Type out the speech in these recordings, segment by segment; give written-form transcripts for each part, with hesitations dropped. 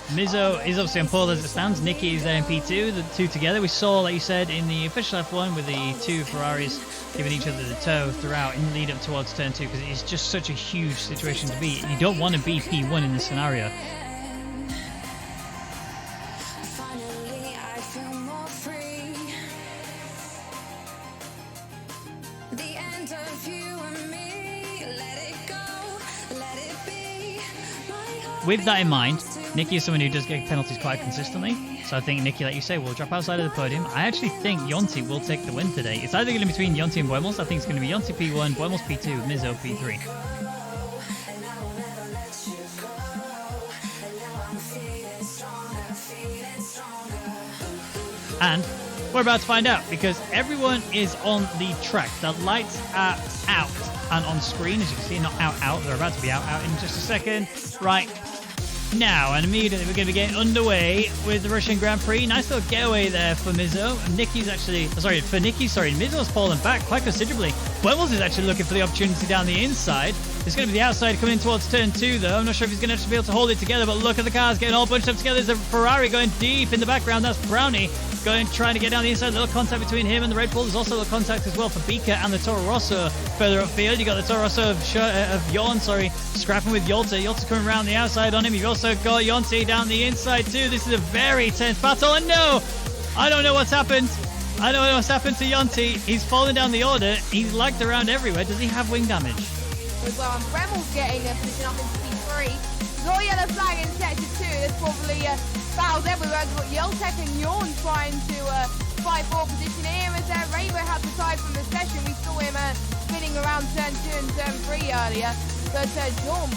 Mizzo is obviously on pole as it stands. Nicky is there in P2. The two together. We saw, like you said, in the official F1 with the two Ferraris giving each other the toe throughout in the lead up towards turn 2, because it's just such a huge situation to be. You don't want to be P1 in this scenario. With that in mind, Nicky is someone who does get penalties quite consistently, so I think Nicky, like you say, will drop outside of the podium. I actually think Yonti will take the win today. It's either going to be between Yonti and Boimels. I think it's going to be Yonti P1, Boimels P2, Mizzo P3. And we're about to find out, because everyone is on the track. The lights are out and on screen, as you can see, not out. They're about to be out in just a second. Right now, and immediately we're going to be getting underway with the Russian Grand Prix. Nice little getaway there for Mizzo. Nicky's actually, Mizzo's fallen back quite considerably. Boimels is actually looking for the opportunity down the inside. It's going to be the outside coming in towards turn 2, though. I'm not sure if he's going to actually be able to hold it together, but look at the cars getting all bunched up together. There's a Ferrari going deep in the background. That's Brownie trying to get down the inside. A little contact between him and the Red Bull. There's also a little contact as well for Bika and the Toro Rosso further upfield. You got the Toro Rosso of Jorn, scrapping with Yolta. Yolta coming around the outside on him. You've also got Yonti down the inside too. This is a very tense battle. And no, I don't know what's happened. I don't know what's happened to Yonti. He's fallen down the order. He's lagged around everywhere. Does he have wing damage? Well, and Bremmel's getting a position up into P3. He's got a yellow flag in sector 2. There's probably battles everywhere. We've got Yoltek and Jorn trying to fight for position here. As Rainbow had the tie from the session, we saw him spinning around turn 2 and turn 3 earlier. But Jorn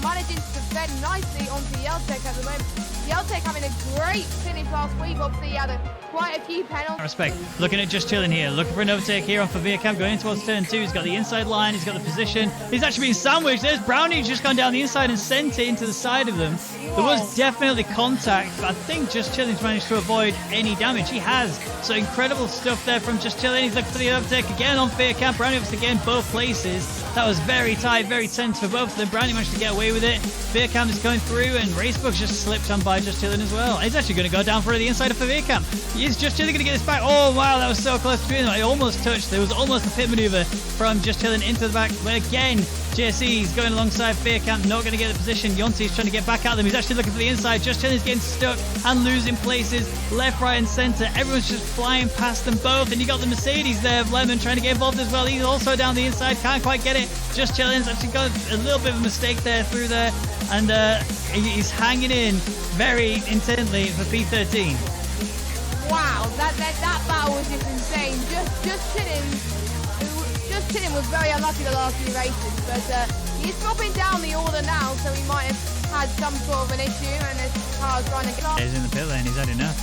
managing to defend nicely onto Yeltek at the moment. Yeltek having a great finish last week. Obviously, he had quite a few penalties. Respect. Looking at Just Chilling here. Looking for an overtake here on Favircamp going in towards turn 2. He's got the inside line. He's got the position. He's actually been sandwiched. There's Brownie just gone down the inside and sent it into the side of them. There was definitely contact, but I think Just Chilling's managed to avoid any damage. He has. So incredible stuff there from Just Chilling. He's looking for the overtake again on Favircamp. Brownie obviously again both places. That was very tight, very tense for both of them. Brownie managed to get away with it. Favircamp is going through, and Racebook's just slipped on by Just Chilling as well. He's actually going to go down for the inside of Favircamp. Is Just Chilling going to get this back? Oh wow, that was so close between them. It almost touched. There was almost a pit maneuver from Just Chilling into the back. But again, JSE is going alongside Favircamp, not going to get the position. Yonti's trying to get back at them. He's actually looking for the inside. Just Chilling's getting stuck and losing places left, right, and centre. Everyone's just flying past them both. And you got the Mercedes there of Lemon trying to get involved as well. He's also down the inside, can't quite get it. Just Chilling's actually got a little bit of a mistake there through there, and he's hanging in very intently for P13. Wow, that battle was just insane. Just Chilling was very unlucky the last few races, but he's dropping down the order now, so he might have had some sort of an issue, and his car's trying to get off. He's in the pit lane. He's had enough.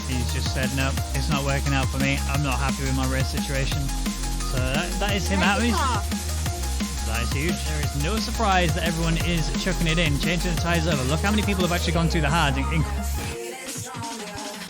He's just said, no, it's not working out for me. I'm not happy with my race situation. So that is him out. That is huge. There is no surprise that everyone is chucking it in, changing the tyres over. Look how many people have actually gone through the hard.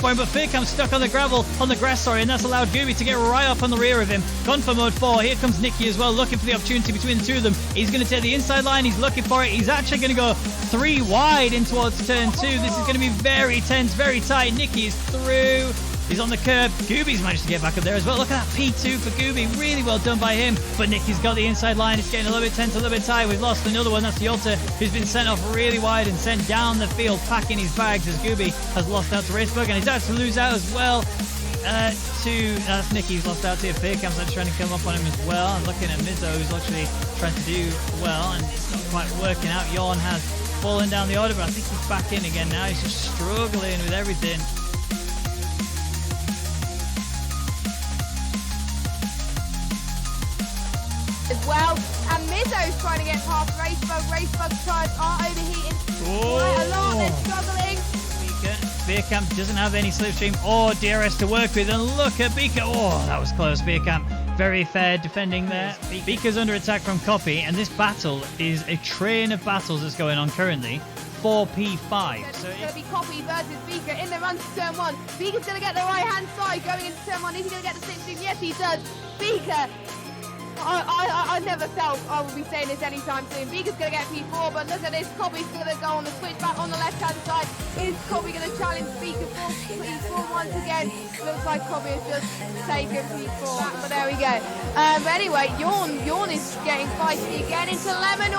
But Favircamp's stuck on the grass, and that's allowed Gooby to get right up on the rear of him. Gone for mode 4. Here comes Nicky as well, looking for the opportunity between the two of them. He's going to take the inside line. He's looking for it. He's actually going to go 3 wide in towards turn 2. This is going to be very tense, very tight. Nicky is through. He's on the curb. Gooby's managed to get back up there as well. Look at that P2 for Gooby. Really well done by him. But Nicky's got the inside line. It's getting a little bit tense, a little bit tight. We've lost another one. That's Yolta, who's been sent off really wide and sent down the field, packing his bags as Gooby has lost out to Racebook. And he's about to lose out as well that's Nicky who's lost out to Favircamp's actually trying to come up on him as well. And looking at Mizzo, who's actually trying to do well, and it's not quite working out. Jorn has fallen down the order, but I think he's back in again now. He's just struggling with everything. As well, and Mizzo's trying to get past Racebug. Racebug's tires are overheating quite a lot. They're struggling. Favircamp doesn't have any slipstream or DRS to work with, and look at Bika. Oh, that was close. Favircamp very fair defending there. Bika's under attack from Copy, and this battle is a train of battles that's going on currently. 4P5. So it's going to be Copy versus Bika in the run to turn 1. Bika's going to get the right hand side going into turn 1. Is he going to get the slipstream? Yes, he does. Bika. I never felt I would be saying this anytime soon. Vika's going to get P4, but look at this. Kobe's going to go on the switch back on the left-hand side. Is Kobe going to challenge Vika for P4 once again? Looks like Kobe has just taken P4 back, but there we go. But anyway, Yawn is getting feisty again into Lemon.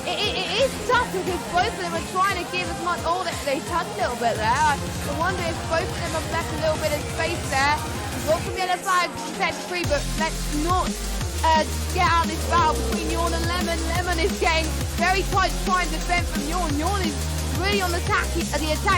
It is tough because both of them are trying to give as much. Oh, they touched a little bit there. I wonder if both of them have left a little bit of space there. We've got some yellow flags from set free, but let's not get out of this battle between Yawn and Lemon. Lemon is getting very tight trying to defend from Yawn. Yawn is really on the attack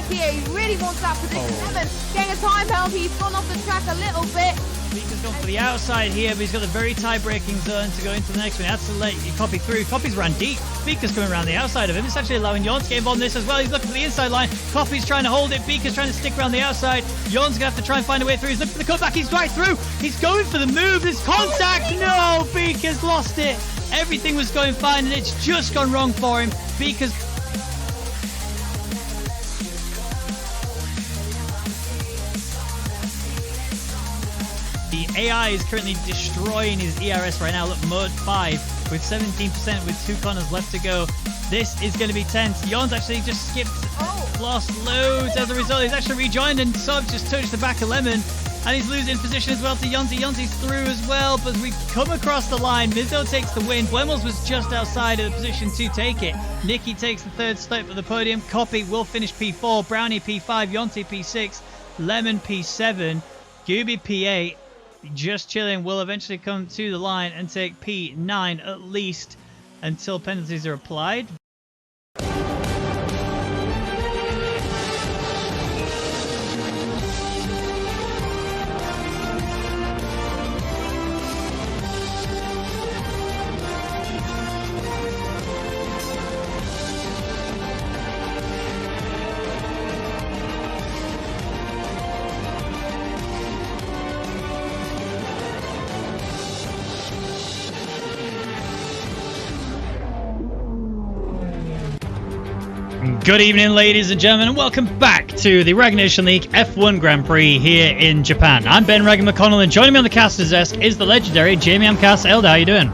here. He really wants that position. Lemon getting a time penalty. He's gone off the track a little bit. Vika's gone for the outside here, but he's got the very tie-breaking zone to go into the next one. He has to let Copy through. Copy's ran deep. Vika's coming around the outside of him. It's actually allowing Yawn to get involved in this as well. He's looking for the inside line. Copy's trying to hold it. Vika's trying to stick around the outside. Yawn's going to have to try and find a way through. He's looking for the cutback. He's right through. He's going for the move. There's contact. No, Vika's lost it. Everything was going fine, and it's just gone wrong for him. Vika's... The AI is currently destroying his ERS right now. Look, mode 5 with 17% with 2 corners left to go. This is going to be tense. Yawn's actually just skipped, lost loads as a result. He's actually rejoined and sort of just touched the back of Lemon. And he's losing position as well to Yonzi. Yonzi's through as well, but we come across the line. Mizzo takes the win. Blemmels was just outside of the position to take it. Nikki takes the third slot for the podium. Copy will finish P4. Brownie P5. Yonzi P6. Lemon P7. Gooby P8. Just Chilling will eventually come to the line and take P9 at least until penalties are applied. Good evening, ladies and gentlemen, and welcome back to the Rwagnation League F1 Grand Prix here in Japan. I'm Ben Regan McConnell, and joining me on the caster's desk is the legendary Jamie Amcast. Elder, how are you doing?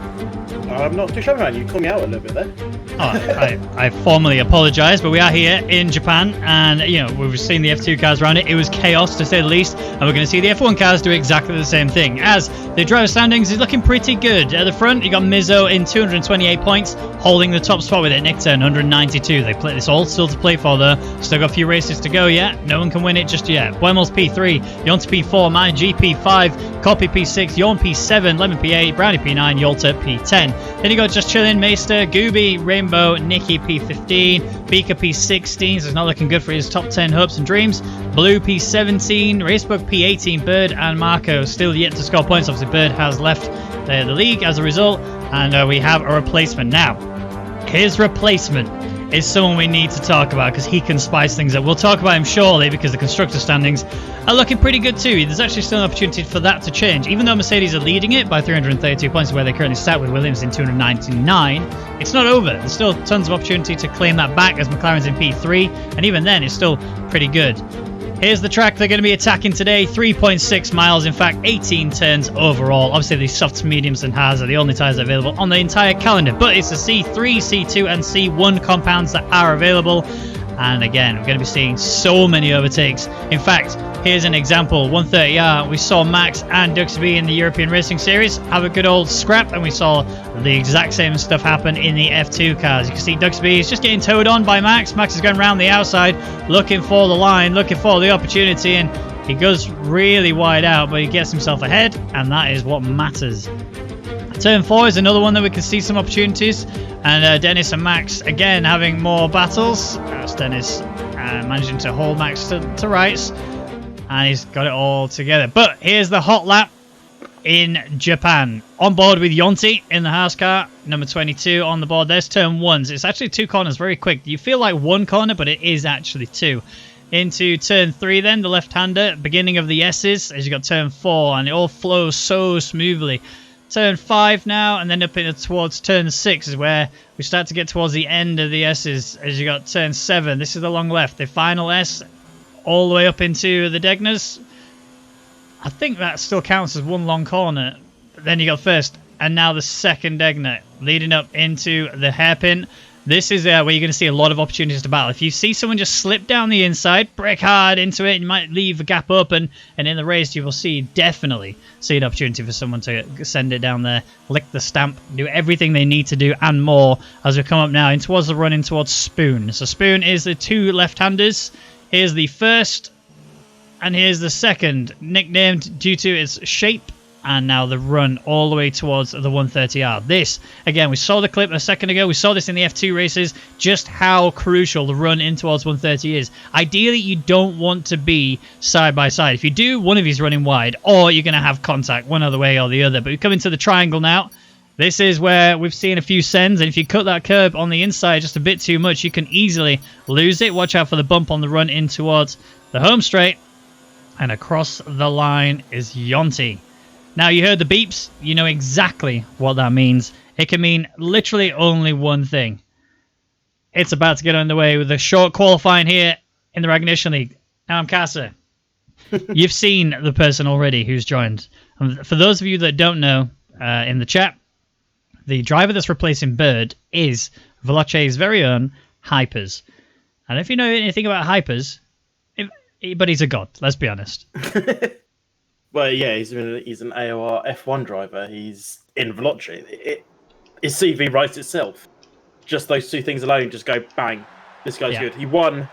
I'm not too sure, man. You called me out a little bit there. I formally apologise, but we are here in Japan, and you know we've seen the F2 cars around it. It was chaos to say the least, and we're going to see the F1 cars do exactly the same thing. As the driver standings is looking pretty good. At the front, you got Mizzo in 228 points, holding the top spot with it. Nick Turn 192. They play this all still to play for though. Still got a few races to go yet. No one can win it just yet. Blemmels P3, Yonta P4, Man GP 5, Copy P6, Yawn P7, Lemon P8, Brownie P9, Yolta P10. Then you got Just Chillin, Meister, Gooby, Rainbow, Nikki P15, Beaker P16, so it's not looking good for his top 10 hopes and dreams. Blue P17, Racebook P18, Bird and Marco still yet to score points. Obviously Bird has left the league as a result, and we have a replacement now. His replacement is someone we need to talk about because he can spice things up. We'll talk about him shortly because the constructor standings are looking pretty good too. There's actually still an opportunity for that to change. Even though Mercedes are leading it by 332 points where they currently start with Williams in 299, it's not over. There's still tons of opportunity to claim that back as McLaren's in P3, and even then it's still pretty good. Here's the track they're going to be attacking today. 3.6 miles, in fact 18 turns overall. Obviously the softs, mediums and hards are the only tyres available on the entire calendar, but it's the C3, C2 and C1 compounds that are available. And again, we're going to be seeing so many overtakes. In fact, here's an example. 130R, we saw Max and Duxby in the European Racing Series have a good old scrap, and we saw the exact same stuff happen in the F2 cars. You can see Duxby is just getting towed on by Max. Max is going around the outside, looking for the line, looking for the opportunity, and he goes really wide out, but he gets himself ahead, and that is what matters. Turn 4 is another one that we can see some opportunities, and Dennis and Max again having more battles. That's Dennis managing to hold Max to rights, and he's got it all together. But here's the hot lap in Japan. On board with Yonti in the house car, number 22 on the board. There's turn 1. It's actually 2 corners very quick. You feel like 1 corner, but it is actually 2. Into turn 3 then, the left-hander, beginning of the S's, as you got turn 4, and it all flows so smoothly. Turn 5 now, and then up towards turn 6 is where we start to get towards the end of the S's, as you got turn 7. This is the long left, the final S, all the way up into the Degnas. I think that still counts as 1 long corner. But then you got first and now the second exit, leading up into the hairpin. This is where you're going to see a lot of opportunities to battle. If you see someone just slip down the inside, brake hard into it, you might leave a gap open, and in the race you will definitely see an opportunity for someone to send it down there, lick the stamp, do everything they need to do and more as we come up now in towards the run in towards Spoon. So Spoon is the two left-handers. Here's the first, and here's the second, nicknamed due to its shape. And now the run all the way towards the 130R. This, again, we saw the clip a second ago. We saw this in the F2 races, just how crucial the run in towards 130 is. Ideally, you don't want to be side by side. If you do, one of you's running wide, or you're going to have contact one other way or the other. But we come into the triangle now. This is where we've seen a few sends, and if you cut that curb on the inside just a bit too much, you can easily lose it. Watch out for the bump on the run in towards the home straight. And across the line is Yonti. Now, you heard the beeps. You know exactly what that means. It can mean literally only one thing. It's about to get underway with a short qualifying here in the Rwagnation League. Now, I'm Casa. You've seen the person already who's joined. For those of you that don't know, in the chat, the driver that's replacing Bird is Veloce's very own Hypers. And if you know anything about Hypers, but he's a god, let's be honest. Well, yeah, he's an AOR F1 driver. He's in Veloce. His CV writes itself. Just those two things alone just go bang. This guy's good. He won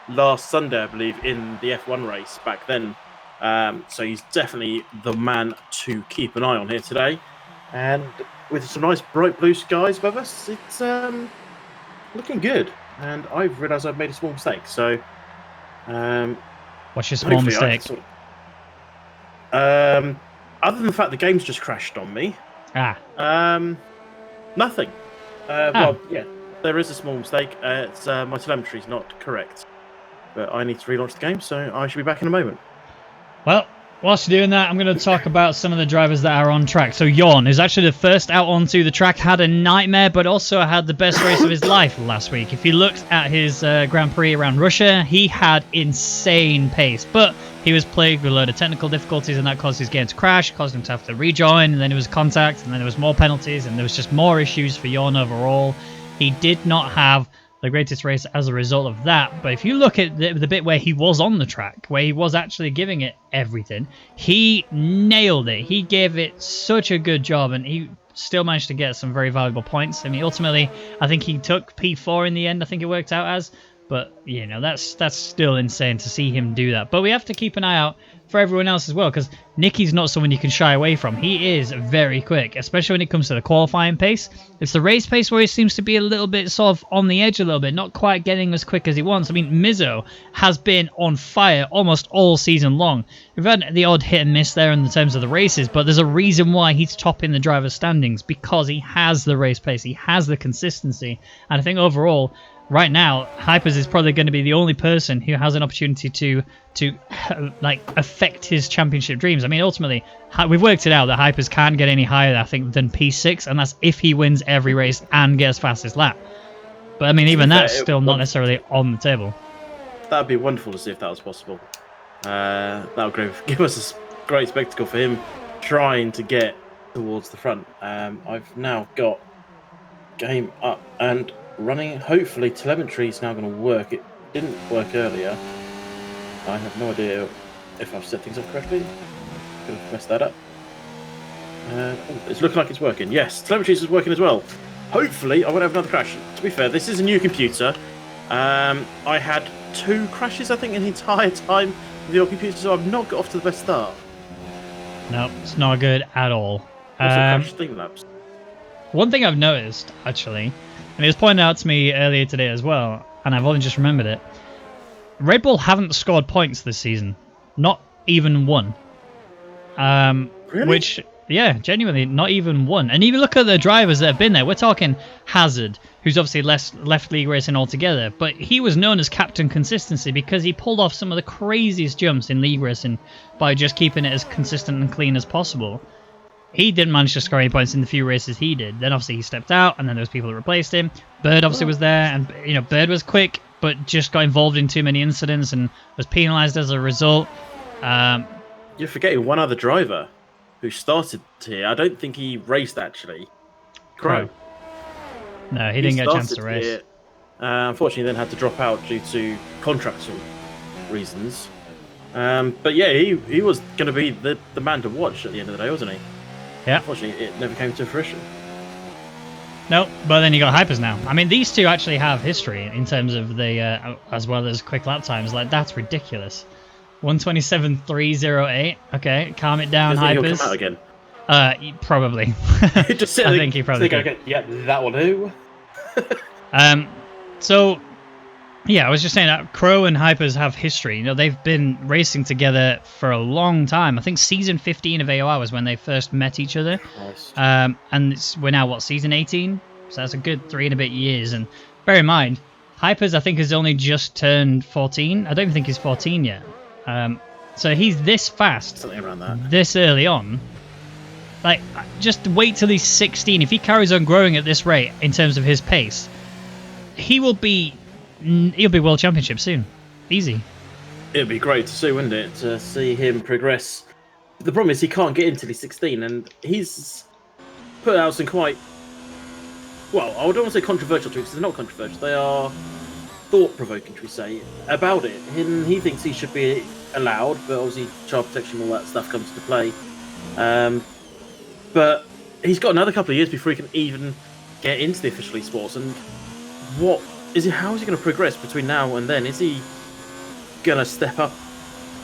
last Sunday, I believe, in the F1 race back then. So he's definitely the man to keep an eye on here today. And with some nice bright blue skies above us, it's looking good. And I've realised I've made a small mistake. So, what's your small mistake? Other than the fact the game's just crashed on me. Nothing. Well, yeah, there is a small mistake. It's my telemetry's not correct. But I need to relaunch the game, so I should be back in a moment. Well, whilst you're doing that, I'm going to talk about some of the drivers that are on track. So Jon, who's actually the first out onto the track, had a nightmare, but also had the best race of his life last week. If you looked at his Grand Prix around Russia, he had insane pace, but he was plagued with a load of technical difficulties, and that caused his game to crash, caused him to have to rejoin, and then there was contact, and then there was more penalties, and there was just more issues for Jon overall. He did not have the greatest race as a result of that. But if you look at the bit where he was on the track, where he was actually giving it everything, he nailed it. He gave it such a good job, and he still managed to get some very valuable points. I mean, ultimately, I think he took P4 in the end, I think it worked out as. But, you know, that's still insane to see him do that. But we have to keep an eye out for everyone else as well, because Nicky's not someone you can shy away from. He is very quick, especially when it comes to the qualifying pace. It's the race pace where he seems to be a little bit sort of on the edge a little bit, not quite getting as quick as he wants. I mean, Mizzo has been on fire almost all season long. We've had the odd hit and miss there in the terms of the races, but there's a reason why he's top in the driver's standings, because he has the race pace, he has the consistency, and I think overall, right now, Hypers is probably going to be the only person who has an opportunity to like affect his championship dreams. I mean, ultimately, we've worked it out that Hypers can't get any higher, I think, than P6, and that's if he wins every race and gets fastest lap. But I mean, even that's still not necessarily on the table. That'd be wonderful to see if that was possible. That would give us a great spectacle for him trying to get towards the front. I've now got game up and running. Hopefully telemetry is now going to work. It didn't work earlier. I have no idea if I've set things up correctly. Could have messed that up. It's looking like it's working. Yes, telemetry is working as well. Hopefully I won't have another crash. To be fair, this is a new computer. I had 2 crashes, I think, in the entire time with the old computer, so I've not got off to the best start. No, it's not good at all. Also crashed Streamlabs. One thing I've noticed, actually, and it was pointed out to me earlier today as well, and I've only just remembered it. Red Bull haven't scored points this season. Not even one. Really? Which, yeah, genuinely, not even one. And even look at the drivers that have been there. We're talking Hazard, who's obviously left league racing altogether, but he was known as Captain Consistency because he pulled off some of the craziest jumps in league racing by just keeping it as consistent and clean as possible. He didn't manage to score any points in the few races he did. Then obviously he stepped out, and then there was people that replaced him. Bird obviously was there, and you know, Bird was quick, but just got involved in too many incidents and was penalised as a result. You're forgetting one other driver who started here. I don't think he raced actually. Crow. No, he didn't get a chance to race. Here, unfortunately, then had to drop out due to contractual reasons. But yeah, he was going to be the man to watch at the end of the day, wasn't he? Yeah. Unfortunately, it never came to fruition. No, but then you got Hypers now. I mean, these two actually have history in terms of the as well as quick lap times. Like, that's ridiculous. 127.308. Okay, calm it down, Hypers. He'll come out again. Probably. Just I think he probably could. Okay, yeah, that will do. So yeah, I was just saying that Crow and Hypers have history. You know, they've been racing together for a long time. I think season 15 of AOR was when they first met each other. And we're now, what, season 18? So that's a good 3 and a bit years. And bear in mind, Hypers, I think, has only just turned 14. I don't even think he's 14 yet. So he's this fast, something around that, this early on. Like, just wait till he's 16. If he carries on growing at this rate in terms of his pace, he'll be world championship soon. Easy. It'd be great to see, wouldn't it? To see him progress. The problem is he can't get in until he's 16, and he's put out some quite, well, I don't want to say controversial tweets. They're not controversial. They are thought-provoking, should we say, about it. He thinks he should be allowed, but obviously child protection and all that stuff comes into play. But he's got another couple of years before he can even get into the official esports. And how is he going to progress between now and then? Is he going to step up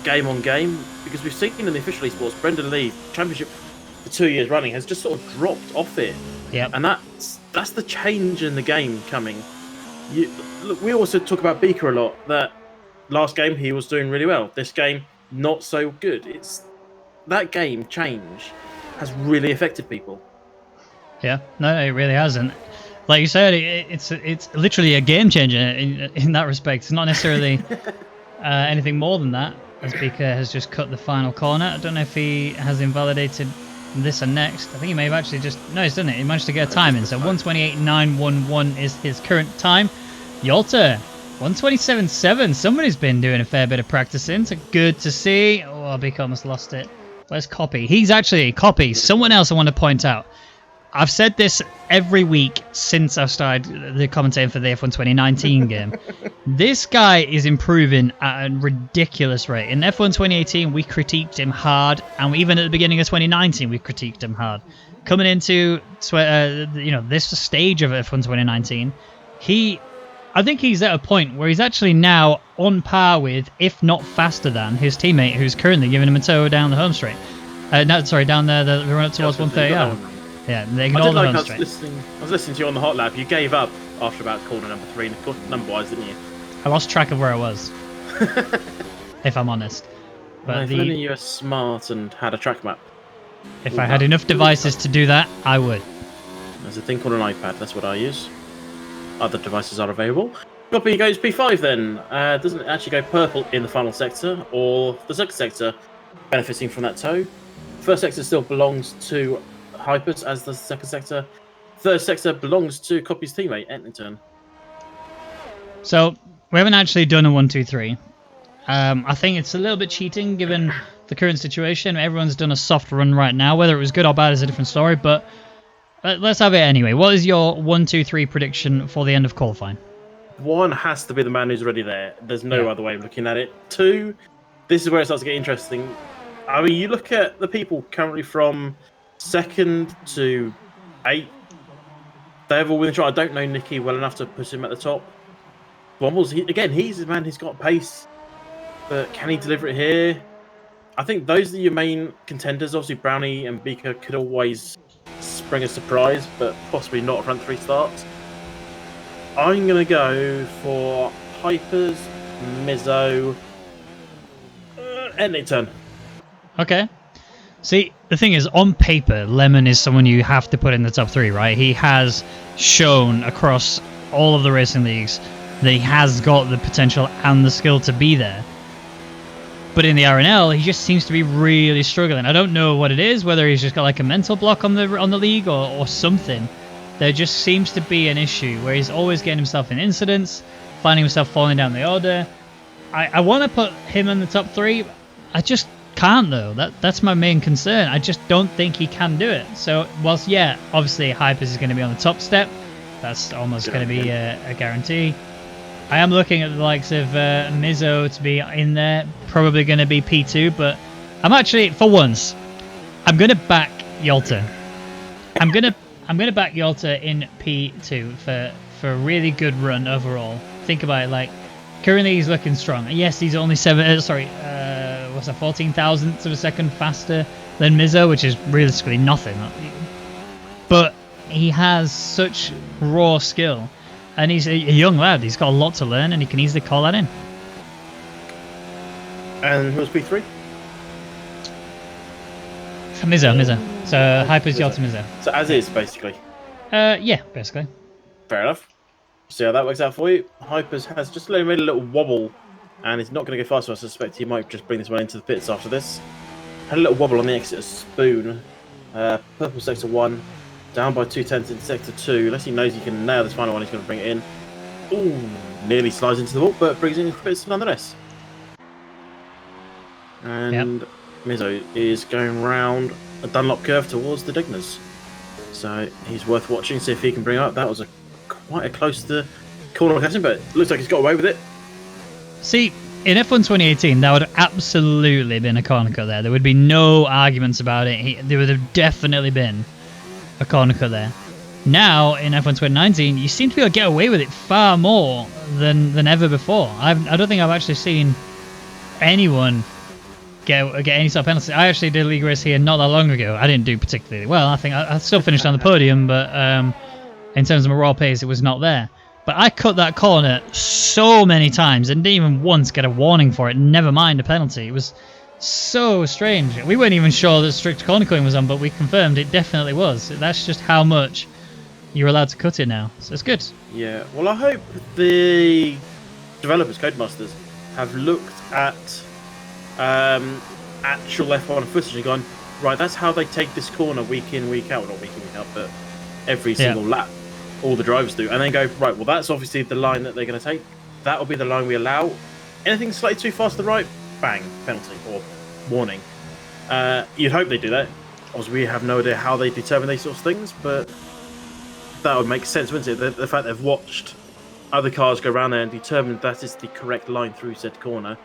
game on game? Because we've seen in the official esports, Brendan Lee, championship for 2 years running, has just sort of dropped off it. Yeah. And that's the change in the game coming. Look, we also talk about Beaker a lot. That last game he was doing really well. This game, not so good. It's that game change has really affected people. Yeah, no, it really has, and like you said, it's literally a game changer in that respect. It's not necessarily anything more than that. As Beaker has just cut the final corner. I don't know if he has invalidated this and next. I think he may have actually he's done it. He managed to get a time in. So 128.911 is his current time. Yalta, 127.7. Somebody's been doing a fair bit of practicing. So good to see. Oh, Beaker almost lost it. Where's Copy? He's actually Copy. Someone else I want to point out. I've said this every week since I've started the commentating for the F1 2019 game. This guy is improving at a ridiculous rate. In F1 2018, we critiqued him hard, and even at the beginning of 2019, we critiqued him hard. Coming into this stage of F1 2019, I think he's at a point where he's actually now on par with, if not faster than, his teammate who's currently giving him a tow down the home straight. Down there, the run up towards 130. Yeah, they ignore the home straight. I was listening to you on the hot lap. You gave up after about corner number 3, number-wise, didn't you? I lost track of where I was, if I'm honest. But if only you were smart and had a track map. If I had enough devices to do that, I would. There's a thing called an iPad. That's what I use. Other devices are available. Copy goes P5 then. Doesn't actually go purple in the final sector, or the second sector benefiting from that tow. First sector still belongs to Hypers as the second sector. Third sector belongs to Copy's teammate, Etnington. So we haven't actually done a 1, 2, 3. I think it's a little bit cheating given the current situation. Everyone's done a soft run right now. Whether it was good or bad is a different story, but let's have it anyway. What is your 1, 2, 3 prediction for the end of qualifying? 1 has to be the man who's already there. There's no other way of looking at it. 2, this is where it starts to get interesting. I mean, you look at the people currently from 2nd to 8th. They've all been trying. I don't know Nicky well enough to put him at the top. Wombles, he's the man who's got pace. But can he deliver it here? I think those are your main contenders. Obviously, Brownie and Beaker could always spring a surprise, but possibly not a front 3 starts. I'm going to go for Hypers, Mizzo, ending turn. Okay. See, the thing is, on paper, Lemon is someone you have to put in the top 3, right? He has shown across all of the racing leagues that he has got the potential and the skill to be there. But in the RNL, he just seems to be really struggling. I don't know what it is, whether he's just got like a mental block on the league or something. There just seems to be an issue where he's always getting himself in incidents, finding himself falling down the order. I want to put him in the top 3. I just can't though. That's my main concern. I just don't think he can do it. So whilst obviously Hypers is going to be on the top step, that's almost going to be a guarantee. I am looking at the likes of Mizzo to be in there, probably going to be P2, but I'm actually, for once, I'm going to back Yolta. I'm gonna back Yolta in P2 for a really good run overall. Think about it, like currently he's looking strong. Yes, he's only 14 thousandths of a second faster than Mizzo, which is realistically nothing. But he has such raw skill. And he's a young lad. He's got a lot to learn, and he can easily call that in. And who was P3? Mizzo. So Hyper's Yolta Mizzo. So as is, basically. Yeah, basically. Fair enough. See how that works out for you. Hypers has just made a little wobble, and he's not going to go fast, so I suspect he might just bring this one into the pits after this. Had a little wobble on the exit of Spoon. Purple sector 1. Down by 2/10 in sector 2. Unless he knows he can nail this final one, he's going to bring it in. Ooh, nearly slides into the wall, but brings it into the pits nonetheless. And Mizzo is going round a Dunlop curve towards the Digners. So he's worth watching, see if he can bring it up. That was quite a close to corner location, but it looks like he's got away with it. See, in F1 2018, that would have absolutely been a corner cut there. There would be no arguments about it. There would have definitely been a corner cut there. Now, in F1 2019, you seem to be able to get away with it far more than ever before. I don't think I've actually seen anyone get any sort of penalty. I actually did a league race here not that long ago. I didn't do particularly well. I think I still finished on the podium, but in terms of my raw pace, it was not there. But I cut that corner so many times and didn't even once get a warning for it, never mind a penalty. It was so strange. We weren't even sure that strict corner cutting was on, but we confirmed it definitely was. That's just how much you're allowed to cut it now. So it's good. Yeah, well, I hope the developers, Codemasters, have looked at actual F1 footage and gone, right, that's how they take this corner week in, week out. Not week in, week out, but every single lap. All the drivers do. And then go, right, well, that's obviously the line that they're going to take. That'll be the line we allow. Anything slightly too fast to the right, bang, penalty or warning. You'd hope they do that. Obviously, we have no idea how they determine these sorts of things, but that would make sense, wouldn't it? The fact they've watched other cars go around there and determined that is the correct line through said corner.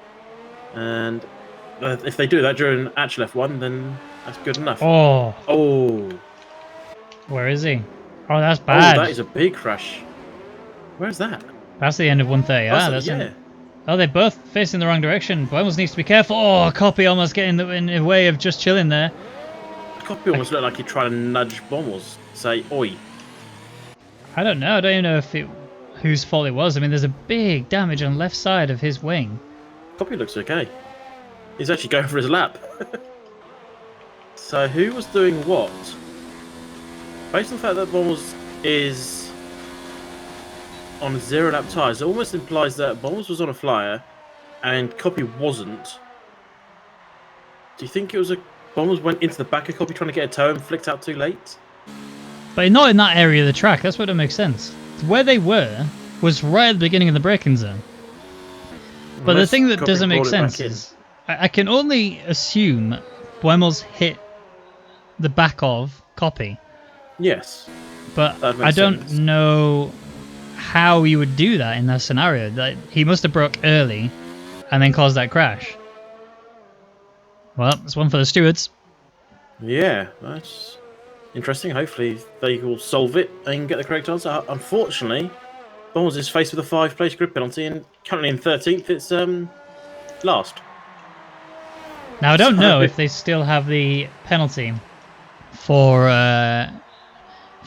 And if they do that during actual F1, then that's good enough. Oh. Where is he? Oh, that's bad. Oh, that is a big crash. Where's that? That's the end of 130. Oh, they're both facing the wrong direction. Boymels needs to be careful. Oh, Copy almost getting in the way of just chilling there. Copy almost looked like he'd try to nudge Bommels, say, oi. I don't know. I don't even know whose fault it was. I mean, there's a big damage on the left side of his wing. Copy looks okay. He's actually going for his lap. So who was doing what? Based on the fact that Bommels is on 0 lap tyres, it almost implies that Bommels was on a flyer and Copy wasn't. Do you think it was Bommels went into the back of Copy trying to get a toe and flicked out too late? But not in that area of the track. That's what don't make sense. Where they were was right at the beginning of the braking zone. But the thing that doesn't make sense is I can only assume Boemmels hit the back of Copy. Yes. But I don't know how you would do that in that scenario. Like, he must have broke early and then caused that crash. Well, it's one for the stewards. Yeah, that's interesting. Hopefully they will solve it and get the correct answer. Unfortunately, Bommels is faced with a 5-place grid penalty and currently in 13th. It's last. Now, I don't know if they still have the penalty for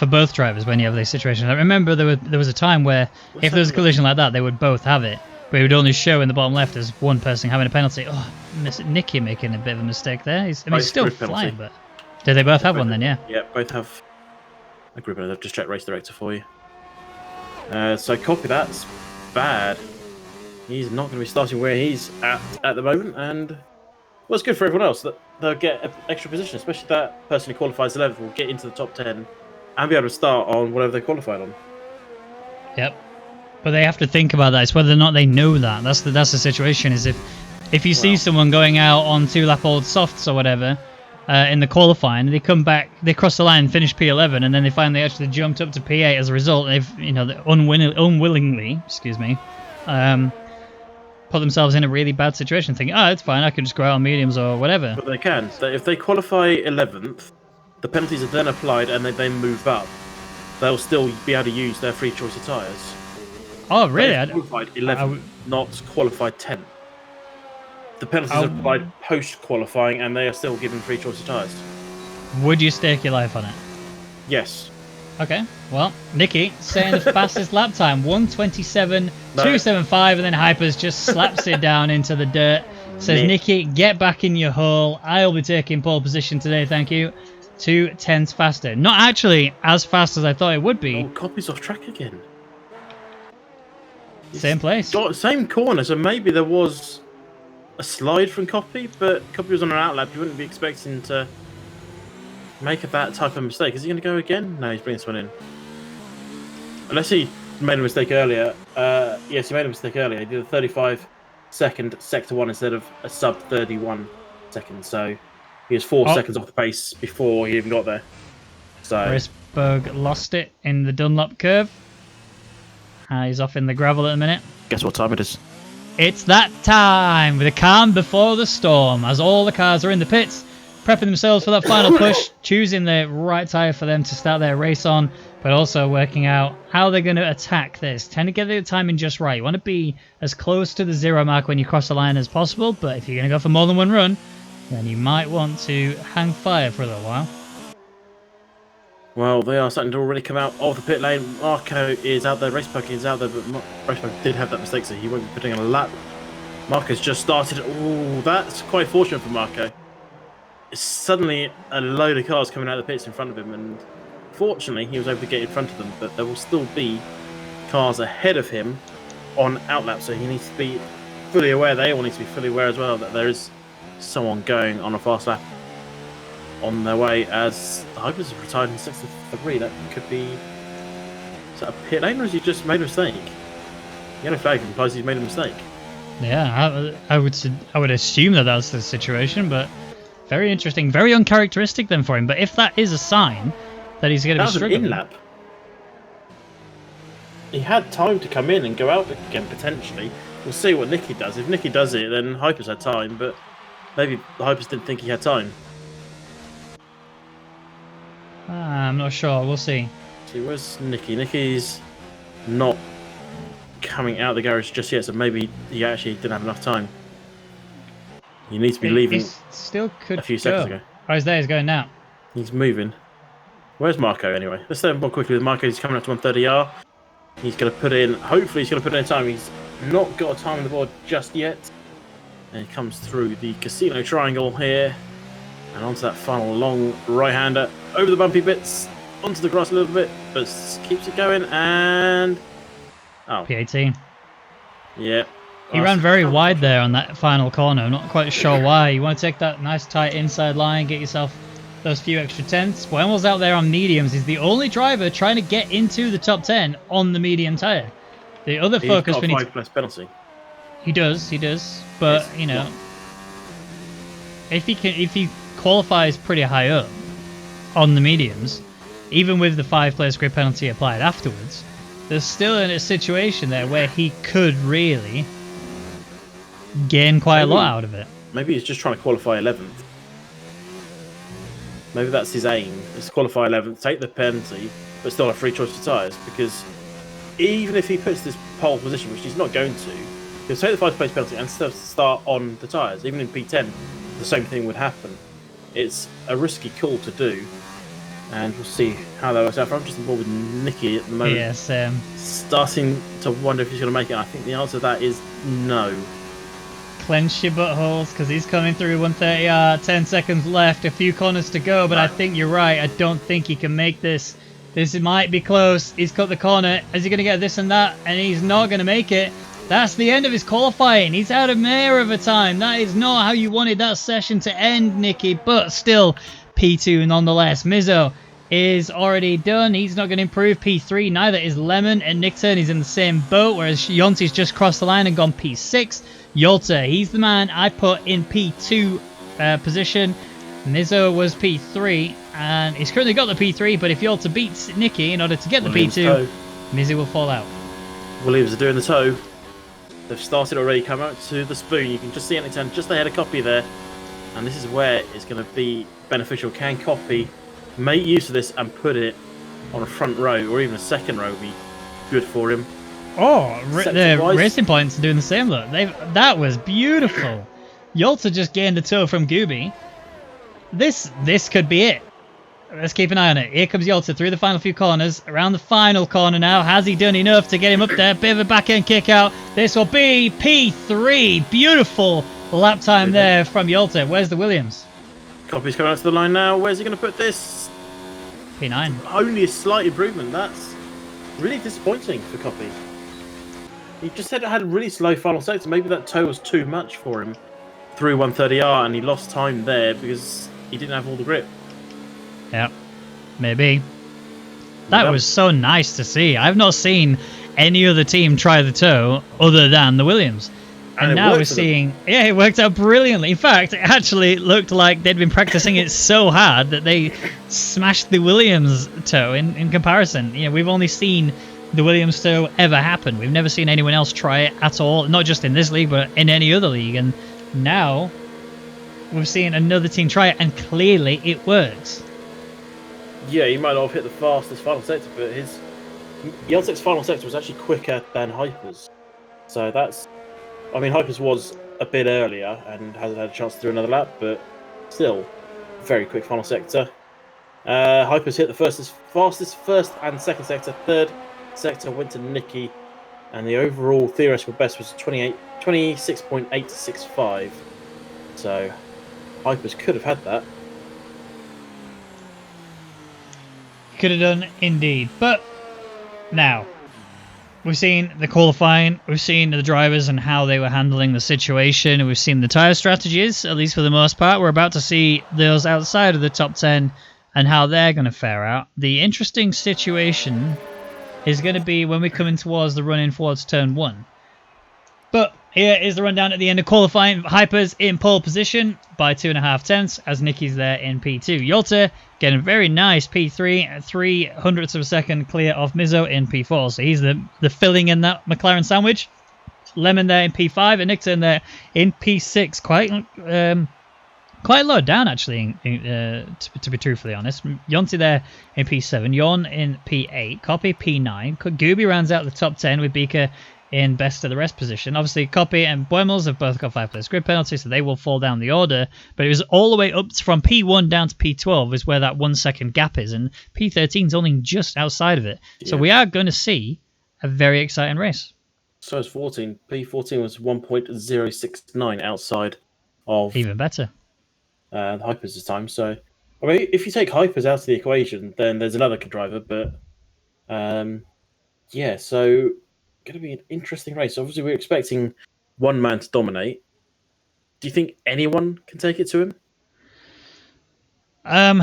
both drivers when you have these situations. I remember there was a time where if there was a collision like that, they would both have it, but it would only show in the bottom left as one person having a penalty. Oh, Nicky making a bit of a mistake there. He's still flying, but did they both have one then? Yeah. Yeah, both have a group. I've just checked race director for you. So Copy, that's bad. He's not going to be starting where he's at the moment, and well, it's good for everyone else that they'll get an extra position, especially that person who qualifies 11th will get into the top 10 and be able to start on whatever they qualified on. Yep. But they have to think about that. It's whether or not they know that. That's the situation. Is if If you see someone going out on 2-lap-old softs or whatever in the qualifying, they come back, they cross the line, finish P11, and then they finally actually jumped up to P8 as a result. They've, unwillingly, put themselves in a really bad situation, thinking, "Oh, it's fine, I can just go out on mediums or whatever." But they can. If they qualify 11th, the penalties are then applied and they then move up. They'll still be able to use their free choice of tyres. Oh, really? Qualified 11th, not qualified 10th. The penalties are applied post-qualifying, and they are still given free choice of tyres. Would you stake your life on it? Yes. Okay. Well, Nicky saying the fastest lap time, 1:27.275, and then Hypers just slaps it down into the dirt. Says, Nicky, get back in your hole. I'll be taking pole position today, thank you. 2/10 faster. Not actually as fast as I thought it would be. Oh, Copy's off track again. Same place. Same corner, so maybe there was a slide from Copy, but Copy was on an outlap. You wouldn't be expecting to make that type of mistake. Is he going to go again? No, he's bringing this one in. Unless he made a mistake earlier. Yes, he made a mistake earlier. He did a 35-second sector 1 instead of a sub 31 seconds. So he was 4 seconds off the pace before he even got there. So Rosberg lost it in the Dunlop curve. He's off in the gravel at the minute. Guess what time it is? It's that time, with the calm before the storm, as all the cars are in the pits, prepping themselves for that final push, choosing the right tyre for them to start their race on, but also working out how they're going to attack this. Tend to get the timing just right. You want to be as close to the 0 mark when you cross the line as possible, but if you're going to go for more than one run, then you might want to hang fire for a little while. Well, they are starting to already come out of the pit lane. Marco is out there, Racepack is out there, but Racepack did have that mistake, so he won't be putting on a lap. Marco's just started. Oh, that's quite fortunate for Marco. It's suddenly a load of cars coming out of the pits in front of him, and fortunately he was able to get in front of them, but there will still be cars ahead of him on outlap, so he needs to be fully aware, they all need to be fully aware as well, that there is someone going on a fast lap on their way, as the Hypers have retired in 6th of 3. That could be... Is that a pit lane, or has he just made a mistake? Yellow flag implies he's made a mistake. Yeah, I would assume that that's the situation, but very interesting, very uncharacteristic then for him. But if that is a sign that he's going to be struggling... That was an in-lap. He had time to come in and go out again, potentially. We'll see what Nicky does. If Nicky does it, then Hypers had time, but maybe the Hypers didn't think he had time. I'm not sure. We'll see. See, where's Nicky? Nicky's not coming out of the garage just yet, so maybe he actually didn't have enough time. He needs to be leaving still could a few seconds ago. Oh, he's there. He's going now. He's moving. Where's Marco anyway? Let's stay more quickly with Marco. He's coming up to 130R. He's going to put in, hopefully he's going to put in a time. He's not got a time on the board just yet. And he comes through the casino triangle here. And onto that final long right-hander. Over the bumpy bits. Onto the grass a little bit. But keeps it going. And... Oh. P18. Yeah. He ran very wide there on that final corner. I'm not quite sure why. You want to take that nice tight inside line, get yourself those few extra tenths. Buemo's out there on mediums. He's the only driver trying to get into the top 10 on the medium tyre. The other focus we need... 5+ penalty. He does. But, it's, you know, if he qualifies pretty high up on the mediums, even with the 5-place grid penalty applied afterwards, there's still in a situation there where he could really gain quite a lot out of it. Maybe he's just trying to qualify 11th. Maybe that's his aim, is to qualify 11th, take the penalty, but still have free choice of tyres, because even if he puts this pole position, which he's not going to, he'll take the 5th-place penalty and still start on the tyres. Even in P10, the same thing would happen. It's a risky call to do, and we'll see how that works out. I'm just involved with Nicky at the moment. Yes, starting to wonder if he's going to make it. I think the answer to that is no. Clench your buttholes, because he's coming through 130R, 10 seconds left, a few corners to go, but I think you're right. I don't think he can make this. This might be close. He's cut the corner. Is he going to get this and that? And he's not going to make it. That's the end of his qualifying. He's had a mare of a time. That is not how you wanted that session to end, Nicky, but still P2 nonetheless. Mizzo is already done. He's not going to improve. P3, neither is Lemon, and Nick Turney's in the same boat, whereas Yonti's just crossed the line and gone P6. Yolta, he's the man I put in P2 position. Mizzo was P3, and he's currently got the P3, but if Yolta beats Nicky in order to get the P2, Mizzo will fall out. Williams are doing the toe. They've started already, come out to the spoon. You can just see it turn just ahead of Copy there. And this is where it's going to be beneficial. Can Copy make use of this and put it on a front row, or even a second row would be good for him. Oh, the Racing Points are doing the same look. That was beautiful. Yolta just gained a toe from Gooby. This could be it. Let's keep an eye on it. Here comes Yolta through the final few corners. Around the final corner now. Has he done enough to get him up there? Bit of a back end kick out. This will be P3. Beautiful lap time there from Yolta. Where's the Williams? Copy's coming out to the line now. Where's he going to put this? P9. Only a slight improvement. That's really disappointing for Copy. He just said it had a really slow final sector. Maybe that toe was too much for him through 130R, and he lost time there because he didn't have all the grip. Yeah, maybe. That was so nice to see. I've not seen any other team try the toe other than the Williams. And now we're seeing... Yeah, it worked out brilliantly. In fact, it actually looked like they'd been practicing it so hard that they smashed the Williams toe in comparison. You know, we've only seen the Williams toe ever happen. We've never seen anyone else try it at all, not just in this league, but in any other league. And now we've seen another team try it, and clearly it works. Yeah, he might not have hit the fastest final sector, but his Yeltek's final sector was actually quicker than Hyper's. So that's... I mean, Hyper's was a bit earlier and hasn't had a chance to do another lap, but still, very quick final sector. Hyper's hit the fastest first and second sector. Third sector went to Nicky, and the overall theoretical best was 26.865. So Hyper's could have had that. Could have done indeed. But now, we've seen the qualifying, we've seen the drivers and how they were handling the situation, and we've seen the tyre strategies, at least for the most part. We're about to see those outside of the top 10 and how they're going to fare out. The interesting situation is going to be when we come in towards the run-in towards turn 1. But here is the rundown at the end of qualifying. Hyper's in pole position by 2.5 tenths as Nicky's there in P2. Yolta getting a very nice P3 at 0.03 of a second clear of Mizzo in P4. So he's the filling in that McLaren sandwich. Lemon there in P5 and Nickton there in P6. Quite low down actually, to be truthfully honest. Yonti there in P7. Yon in P8. Copy P9. Gooby rounds out the top 10 with Beaker in best of the rest position. Obviously, Copy and Boemels have both got 5 place grid penalties, so they will fall down the order. But it was all the way up from P1 down to P12 is where that 1 second gap is, and P13 is only just outside of it. Yeah. So we are going to see a very exciting race. So is 14. P14 was 1.069 outside of... Even better. The Hypers this time. So, I mean, if you take Hypers out of the equation, then there's another driver, but... yeah, so... going to be an interesting race. Obviously, we're expecting one man to dominate. Do you think anyone can take it to him? I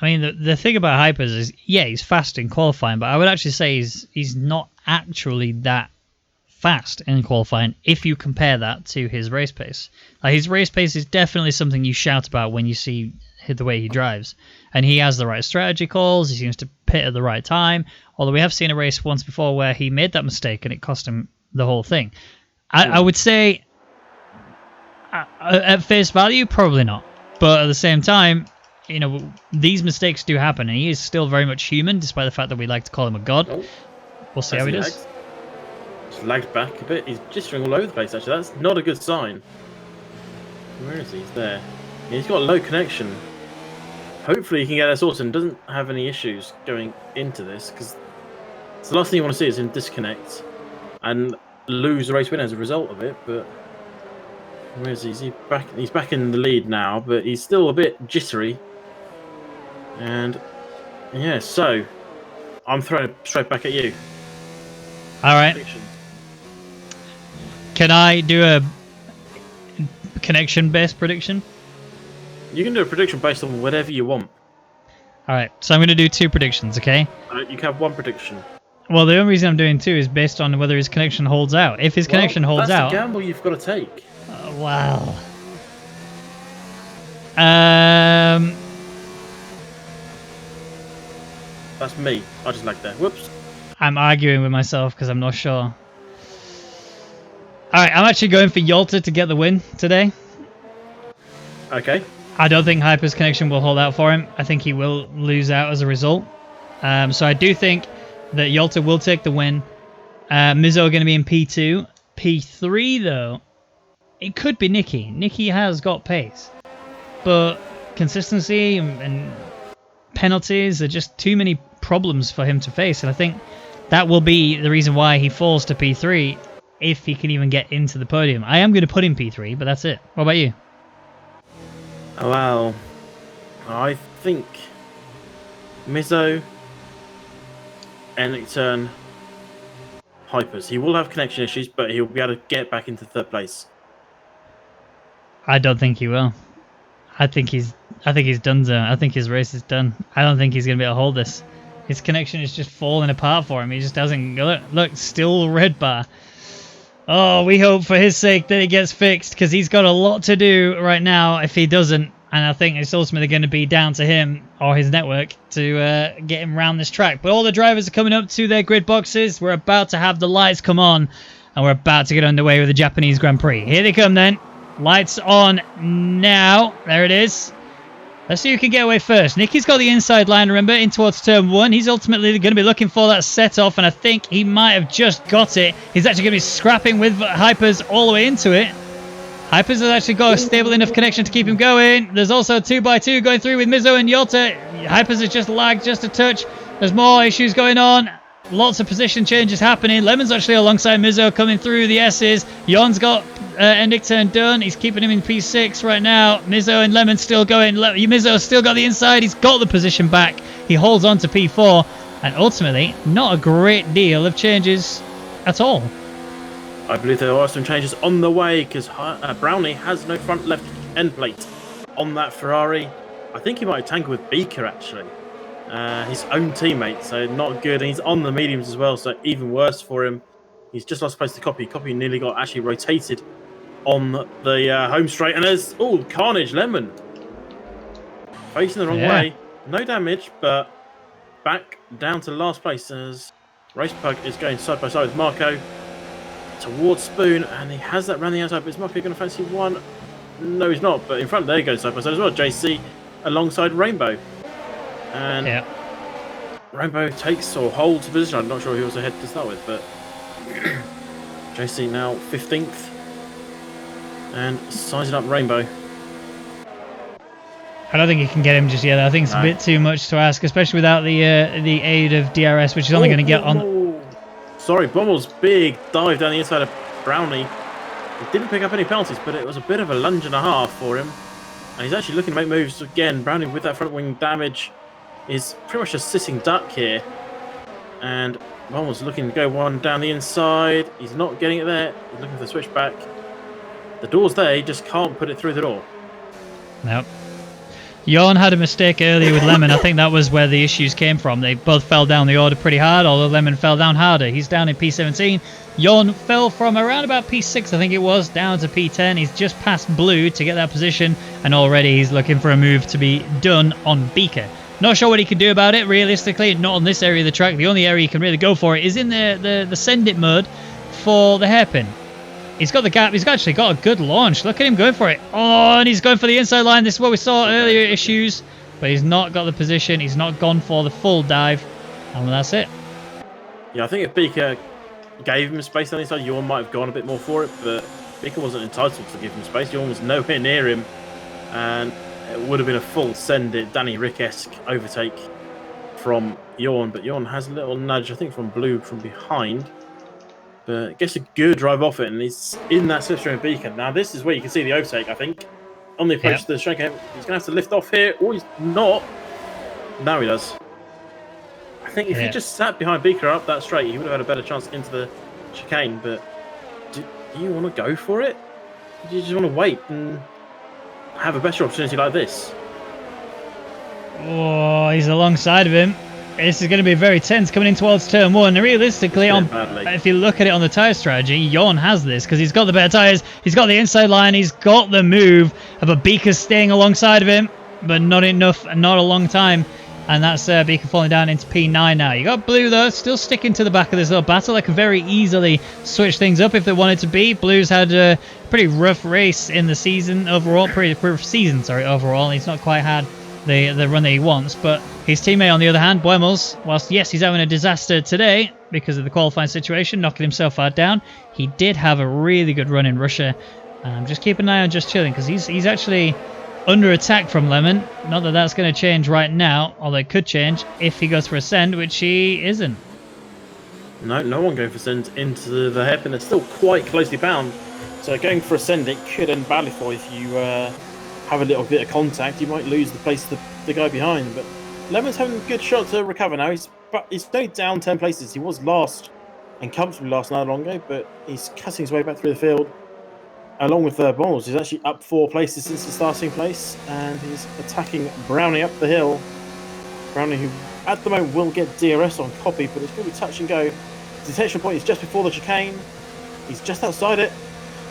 mean, the thing about Hypers is, yeah, he's fast in qualifying, but I would actually say he's not actually that fast in qualifying if you compare that to his race pace. Like, his race pace is definitely something you shout about when you see the way he drives, and he has the right strategy calls. He seems to pit at the right time, although we have seen a race once before where he made that mistake and it cost him the whole thing. I would say at face value probably not, but at the same time, you know, these mistakes do happen, and he is still very much human despite the fact that we like to call him a god. We'll see how he does. Just lagged back a bit. He's jittering all over the place actually. That's not a good sign. Where is he? He's there. Yeah, he's got a low connection. Hopefully he can get that sorted and doesn't have any issues going into this, because the last thing you want to see is him disconnect and lose the race win as a result of it. But where is he? Is he back? He's back in the lead now, but he's still a bit jittery. And yeah, so I'm throwing it straight back at you. All right. Can I do a connection-based prediction? You can do a prediction based on whatever you want. Alright, so I'm going to do 2 predictions, okay? You can have 1 prediction. Well, the only reason I'm doing 2 is based on whether his connection holds out. If his connection holds that's out... the gamble you've got to take. Wow. That's me. I just lagged there. Whoops. I'm arguing with myself because I'm not sure. Alright, I'm actually going for Yalta to get the win today. Okay. I don't think Hyper's connection will hold out for him. I think he will lose out as a result. So I do think that Yalta will take the win. Mizzo are going to be in P2. P3, though, it could be Nikki. Nikki has got pace. But consistency and penalties are just too many problems for him to face. And I think that will be the reason why he falls to P3 if he can even get into the podium. I am going to put him P3, but that's it. What about you? Well, I think Mizzo, Ennington, Hypers. He will have connection issues, but he'll be able to get back into 3rd place. I don't think he will. I think he's done. I think his race is done. I don't think he's going to be able to hold this. His connection is just falling apart for him. He just doesn't... Look, still red bar. Oh, we hope for his sake that it gets fixed, because he's got a lot to do right now if he doesn't. And I think it's ultimately going to be down to him or his network to get him around this track. But all the drivers are coming up to their grid boxes. We're about to have the lights come on, and we're about to get underway with the Japanese Grand Prix. Here they come then. Lights on now. There it is. Let's see who can get away first. Nicky's got the inside line, remember, in towards turn 1. He's ultimately going to be looking for that set-off, and I think he might have just got it. He's actually going to be scrapping with Hypers all the way into it. Hypers has actually got a stable enough connection to keep him going. There's also 2x2 going through with Mizzo and Yalta. Hypers has just lagged just a touch. There's more issues going on. Lots of position changes happening. Lemon's actually alongside Mizzo coming through the S's. Yon's got Endic turn done. He's keeping him in P6 right now. Mizzo and Lemon still going. Mizzo's still got the inside. He's got the position back. He holds on to P4. And ultimately, not a great deal of changes at all. I believe there are some changes on the way because Brownie has no front left end plate on that Ferrari. I think he might have tangled with Beaker actually. His own teammate, so not good. And he's on the mediums as well, so even worse for him. He's just lost place to Copy. Copy nearly got actually rotated on the home straight. And there's, oh, carnage, Lemon. Facing the wrong way. No damage, but back down to last place as Racepug is going side by side with Marco towards Spoon. And he has that round the outside, but is Marco going to fancy one? No, he's not. But in front, there he goes side by side as well. JC alongside Rainbow. And Rainbow takes or holds position. I'm not sure who was ahead to start with, but JC now 15th and sizing up Rainbow. I don't think he can get him just yet. I think it's a bit too much to ask, especially without the aid of DRS, which is only going to get on. Sorry, Bommel's big dive down the inside of Brownie. He didn't pick up any penalties, but it was a bit of a lunge and a half for him. And he's actually looking to make moves again. Brownie with that front wing damage is pretty much a sitting duck here. And Bommel's looking to go one down the inside. He's not getting it there. He's looking for the switchback. The door's there, he just can't put it through the door. Nope. Jorn had a mistake earlier with Lemon. I think that was where the issues came from. They both fell down the order pretty hard, although Lemon fell down harder. He's down in P17. Jorn fell from around about P6, I think it was, down to P10. He's just past Blue to get that position, and already he's looking for a move to be done on Beaker. Not sure what he can do about it, realistically, not on this area of the track. The only area he can really go for it is in the send it mode for the hairpin. He's got the gap. He's actually got a good launch. Look at him going for it. Oh, and he's going for the inside line. This is what we saw earlier issues. But he's not got the position. He's not gone for the full dive. And that's it. Yeah, I think if Beaker gave him space on the inside, Jorn might have gone a bit more for it. But Beaker wasn't entitled to give him space. Jorn was nowhere near him. And it would have been a full send it, Danny Rick-esque overtake from Jorn. But Jorn has a little nudge, I think, from Blue from behind. But gets a good drive off it, and he's in that slipstream of Beacon. Now, this is where you can see the overtake, I think. On the approach to the chicane. He's going to have to lift off here, or he's not. Now he does. I think if he just sat behind Beaker up that straight, he would have had a better chance into the chicane. But do you want to go for it? Or do you just want to wait and have a better opportunity like this? Oh, he's alongside of him. This is going to be very tense coming in towards turn 1. Realistically, Badly. if you look at it on the tyre strategy, Jorn has this because he's got the better tyres, he's got the inside line, he's got the move, but Beaker's staying alongside of him, but not enough and not a long time. And that's Beaker falling down into P9 now. You got Blue, though, still sticking to the back of this little battle. They can very easily switch things up if they wanted to be. Blue's had a pretty rough race in the season overall. Pretty rough season, sorry, overall. He's not quite had the run that he wants. But his teammate, on the other hand, Buemels, whilst, yes, he's having a disaster today because of the qualifying situation, knocking himself out down, he did have a really good run in Russia. Just keep an eye on Just Chilling because he's actually under attack from Lemon. Not that that's going to change right now, although it could change if he goes for a send, which he isn't. No one going for send into the hairpin. It's still quite closely bound. So going for a send, it could end badly for you if you have a little bit of contact. You might lose the place of the guy behind. But Lemon's having a good shot to recover now. He's only down 10 places. He was last and comfortably last not long ago, but he's cutting his way back through the field. Along with Bommels, he's actually up 4 places since the starting place, and he's attacking Brownie up the hill. Brownie, who at the moment will get DRS on copy, but it's going to be touch and go. His detection point is just before the chicane. He's just outside it.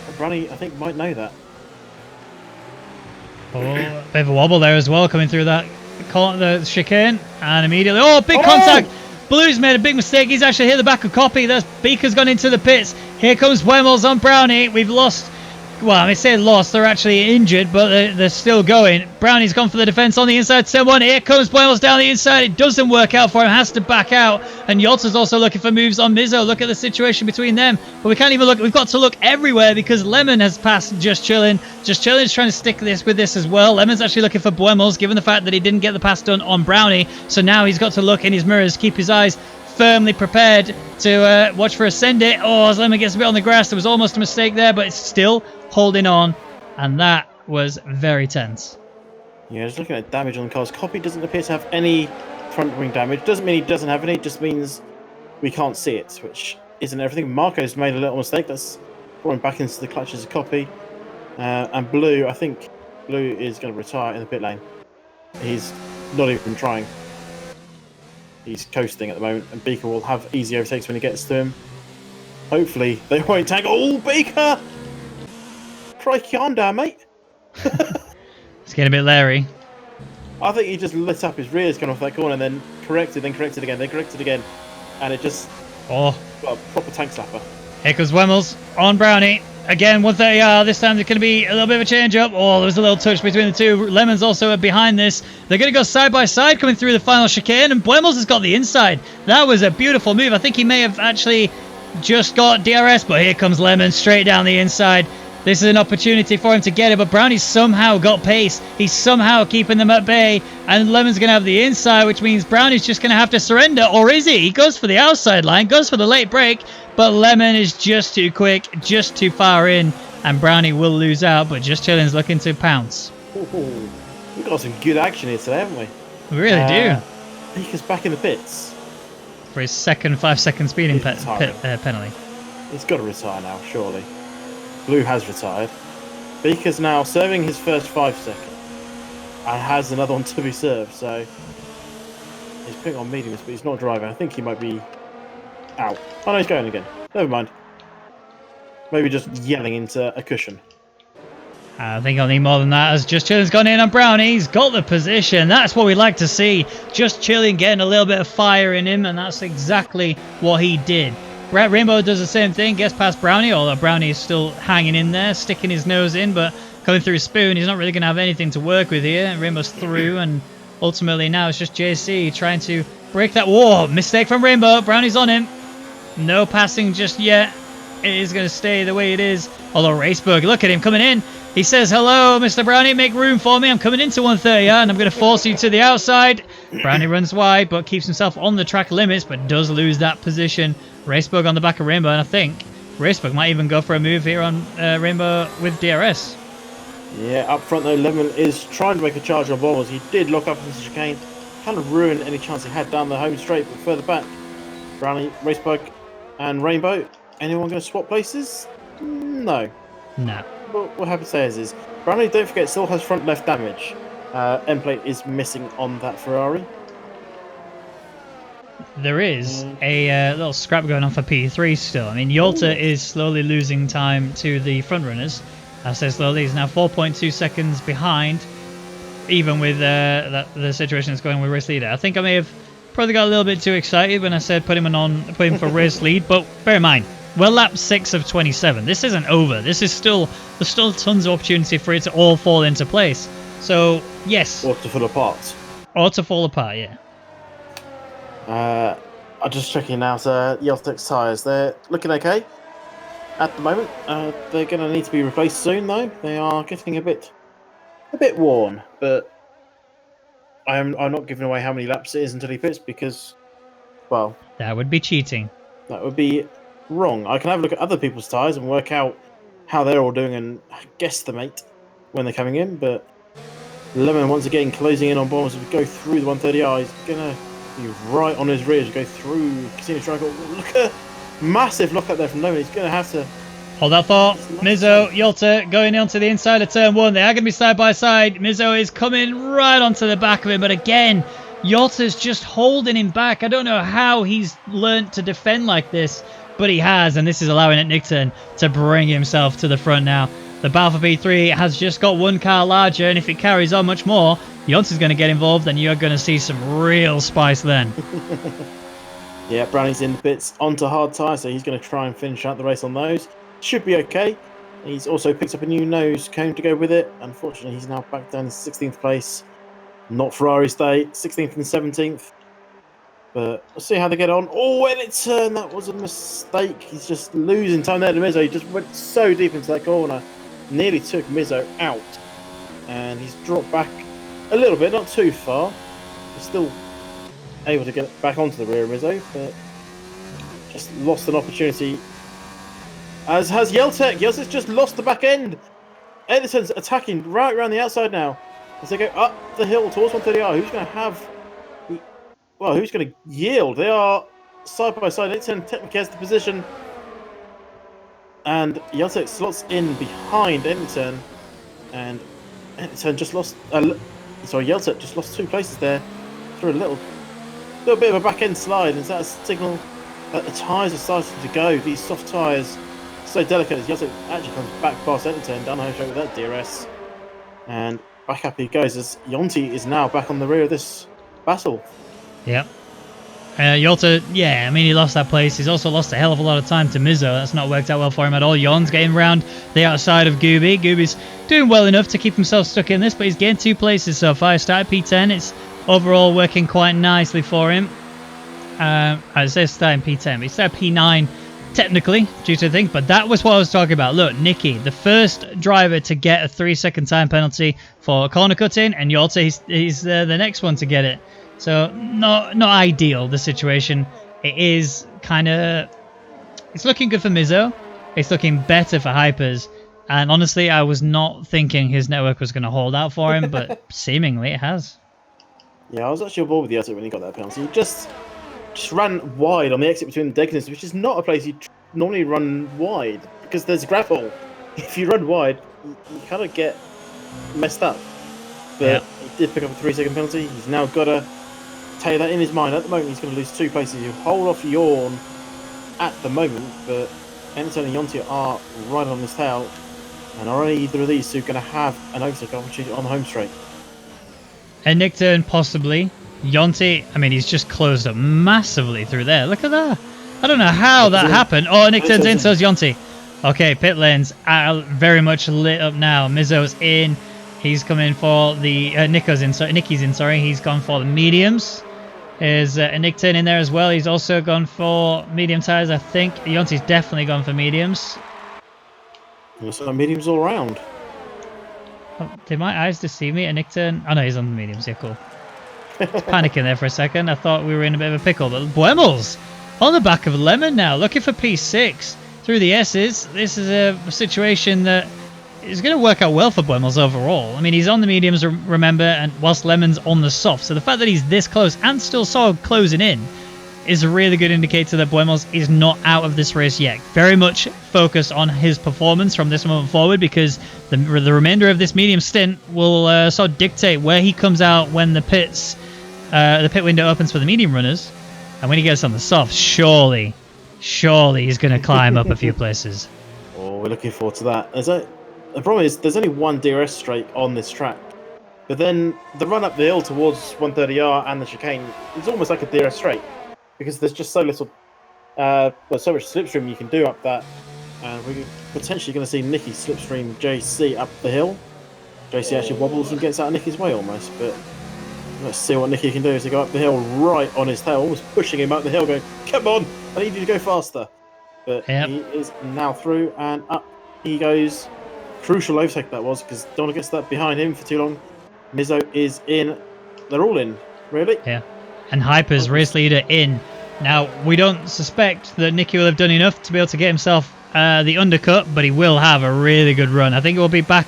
And Brownie, I think, might know that. Oh, a bit of a wobble there as well, coming through the chicane, and immediately, big contact. Blue's made a big mistake. He's actually hit the back of copy. Beaker's gone into the pits. Here comes Buemels on Brownie. We've lost. Well, I say lost. They're actually injured, but they're still going. Brownie's gone for the defense on the inside. 10-1. Here comes Buemels down the inside. It doesn't work out for him. Has to back out. And Yolta's also looking for moves on Mizzo. Look at the situation between them. But we can't even look. We've got to look everywhere because Lemon has passed Just Chillin'. Just Chillin's trying to stick with this as well. Lemon's actually looking for Buemels, given the fact that he didn't get the pass done on Brownie. So now he's got to look in his mirrors, keep his eyes firmly prepared to watch for a send it. As Lemon gets a bit on the grass, there was almost a mistake there, but it's still holding on, and that was very tense. Yeah, just looking at damage on the cars. Copy doesn't appear to have any front wing damage. Doesn't mean he doesn't have any, it just means we can't see it, which isn't everything. Marco's made a little mistake. That's going back into the clutches of Copy. And Blue, I think Blue is going to retire in the pit lane. He's not even trying. He's coasting at the moment, and Beaker will have easy overtakes when he gets to him. Hopefully, they won't tank. Oh, Beaker! Crikey, calm down, mate. It's getting a bit leery. I think he just lit up his rears going off that corner, and then corrected again, and it just got a proper tank slapper. Here comes Buemels on Brownie. Again, 130R. This time there's going to be a little bit of a change up. There was a little touch between the two. Lemon's also behind this. They're going to go side by side coming through the final chicane, and Buemels has got the inside. That was a beautiful move. I think he may have actually just got DRS, but here comes Lemon straight down the inside. This is an opportunity for him to get it, but Brownie's somehow got pace. He's somehow keeping them at bay, and Lemon's going to have the inside, which means Brownie's just going to have to surrender, or is he? He goes for the outside line, goes for the late break, but Lemon is just too quick, just too far in, and Brownie will lose out, but Just Chillin's looking to pounce. Ooh, we've got some good action here today, haven't we? We really do. Beaker's back in the pits. For his second 5-second speeding penalty. He's got to retire now, surely. Blue has retired. Beaker's now serving his first 5 seconds and has another one to be served, so he's putting on mediums, but he's not driving. I think he might be out. Oh no, he's going again. Never mind. Maybe just yelling into a cushion. I think I'll need more than that, as Just Chillin's gone in on Brownie. He's got the position. That's what we like to see. Just Chillin getting a little bit of fire in him, and that's exactly what he did. Rainbow does the same thing, gets past Brownie, although Brownie is still hanging in there, sticking his nose in, but coming through Spoon, he's not really going to have anything to work with here. Rainbow's through, and ultimately now it's just JC trying to break that wall. Mistake from Rainbow. Brownie's on him. No passing just yet. It is going to stay the way it is. Although Raceberg, look at him coming in. He says, hello, Mr. Brownie, make room for me. I'm coming into 130, and I'm going to force you to the outside. Brownie runs wide, but keeps himself on the track limits, but does lose that position. Raceberg on the back of Rainbow, and I think Raceberg might even go for a move here on Rainbow with DRS. Yeah, up front though, Lemon is trying to make a charge on Bommels. He did lock up into the chicane, kind of ruined any chance he had down the home straight, but further back, Brownie, Raceberg, and Rainbow. Anyone going to swap places? No. No. What happy to say is Brownie, don't forget, still has front left damage. End plate is missing on that Ferrari. There is a little scrap going on for P3 still. I mean, Yolta is slowly losing time to the front runners. I say slowly, he's now 4.2 seconds behind, even with the situation that's going with race leader. I think I may have probably got a little bit too excited when I said put him for race lead, but bear in mind, we're lap 6 of 27. This isn't over. There's still tons of opportunity for it to all fall into place. So, yes. Or to fall apart. Or to fall apart, yeah. I'm just checking now, so Yeltek's tyres, they're looking okay at the moment. They're going to need to be replaced soon, though. They are getting a bit worn, but I'm not giving away how many laps it is until he pits because, well... That would be cheating. That would be wrong. I can have a look at other people's tyres and work out how they're all doing and guesstimate when they're coming in, but Lemon, once again, closing in on Bombers to go through the 130R. He's going to be right on his rear to go through Casino Triangle. Look at massive lockup there from Lemon. He's going to have to... Hold that thought. Mizzo, Yolta going onto the inside of turn 1. They are going to be side by side. Mizzo is coming right onto the back of him, but again, Yolta's just holding him back. I don't know how he's learnt to defend like this, but he has, and this is allowing it Nickton to bring himself to the front now. The battle for P3 has just got one car larger, and if it carries on much more, Yonta's going to get involved, and you're going to see some real spice then. Yeah, Brownie's in the pits onto hard tyres, so he's going to try and finish out the race on those. Should be okay. He's also picked up a new nose cone to go with it. Unfortunately, he's now back down to 16th place. Not Ferrari's day, 16th and 17th. But we'll see how they get on. Oh, and it turned. That was a mistake. He's just losing time there to Mizzo. He just went so deep into that corner. Nearly took Mizzo out. And he's dropped back a little bit, not too far. He's still able to get back onto the rear of Mizzo, but just lost an opportunity. As has Yeltek. Yeltek's just lost the back end. Edison's attacking right around the outside now. As they go up the hill towards 130R, who's going to have... Well, who's going to yield? They are side by side. Edison technically has the position. And Yeltek slots in behind Edison. And Edison just lost... sorry, Yeltek just lost 2 places there. Through a little bit of a back end slide. And that's a signal that the tyres are starting to go. These soft tyres... So delicate as Yeltek actually comes back past Edison, down home straight with that DRS. And back up he goes as Yonti is now back on the rear of this battle. Yep. Yolta, yeah, I mean, he lost that place. He's also lost a hell of a lot of time to Mizzo. That's not worked out well for him at all. Yon's getting round the outside of Gooby. Gooby's doing well enough to keep himself stuck in this, but he's gained 2 places so far. He started P10. It's overall working quite nicely for him. I say starting P10, but he started P9 technically due to the thing, but that was what I was talking about. Look, Nicky, the first driver to get a 3-second time penalty for corner cutting, and Yolta, he's the next one to get it. So not ideal, the situation. It is kind of... It's looking good for Mizzo. It's looking better for Hypers. And honestly, I was not thinking his network was going to hold out for him, but seemingly it has. Yeah, I was actually on board with the Yeltek when he got that penalty. He just ran wide on the exit between the Degners, which is not a place you normally run wide, because there's a grapple. If you run wide, you kind of get messed up. But he did pick up a 3-second penalty. He's now got to take that in his mind. At the moment, he's going to lose 2 places. You hold off Yawn at the moment, but Enton and Yonti are right on his tail. And are either of these two going to have an overtake opportunity on the home straight? A nick turn, possibly. Yonti, I mean, he's just closed up massively through there. Look at that. I don't know how that happened. Oh, Nick turns in, so's Yonti. Okay, pit lanes are very much lit up now. Mizzo's in. He's coming for the... Nicky's in, sorry. He's gone for the mediums. There's a Nick turn in there as well. He's also gone for medium tyres, I think. Yonti's definitely gone for mediums. Looks like mediums all round. Oh, did my eyes deceive me? A Nick turn? Oh, no, he's on the mediums. Yeah, cool. Panicking there for a second. I thought we were in a bit of a pickle, but Buemels on the back of Lemon now, looking for P6 through the S's. This is a situation that is going to work out well for Buemels overall. I mean, he's on the mediums, remember, and whilst Lemon's on the soft. So the fact that he's this close and still solid closing in is a really good indicator that Buemels is not out of this race yet. Very much focused on his performance from this moment forward, because the remainder of this medium stint will sort of dictate where he comes out when the pit window opens for the medium runners. And when he gets on the soft, surely he's going to climb up a few places. Oh, we're looking forward to that. The problem is there's only one DRS straight on this track. But then the run up the hill towards 130R and the chicane is almost like a DRS straight. Because there's just so little, so much slipstream you can do up that. And we're potentially going to see Nicky slipstream JC up the hill. JC actually wobbles and gets out of Nicky's way almost, but let's see what Nicky can do as he go up the hill right on his tail, almost pushing him up the hill, going, come on, I need you to go faster. But he is now through, and up he goes. Crucial overtake that was, because don't want to get stuck behind him for too long. Mizzo is in. They're all in, really. Yeah. And Hyper's race leader in. Now, we don't suspect that Nicky will have done enough to be able to get himself the undercut, but he will have a really good run. I think it will be back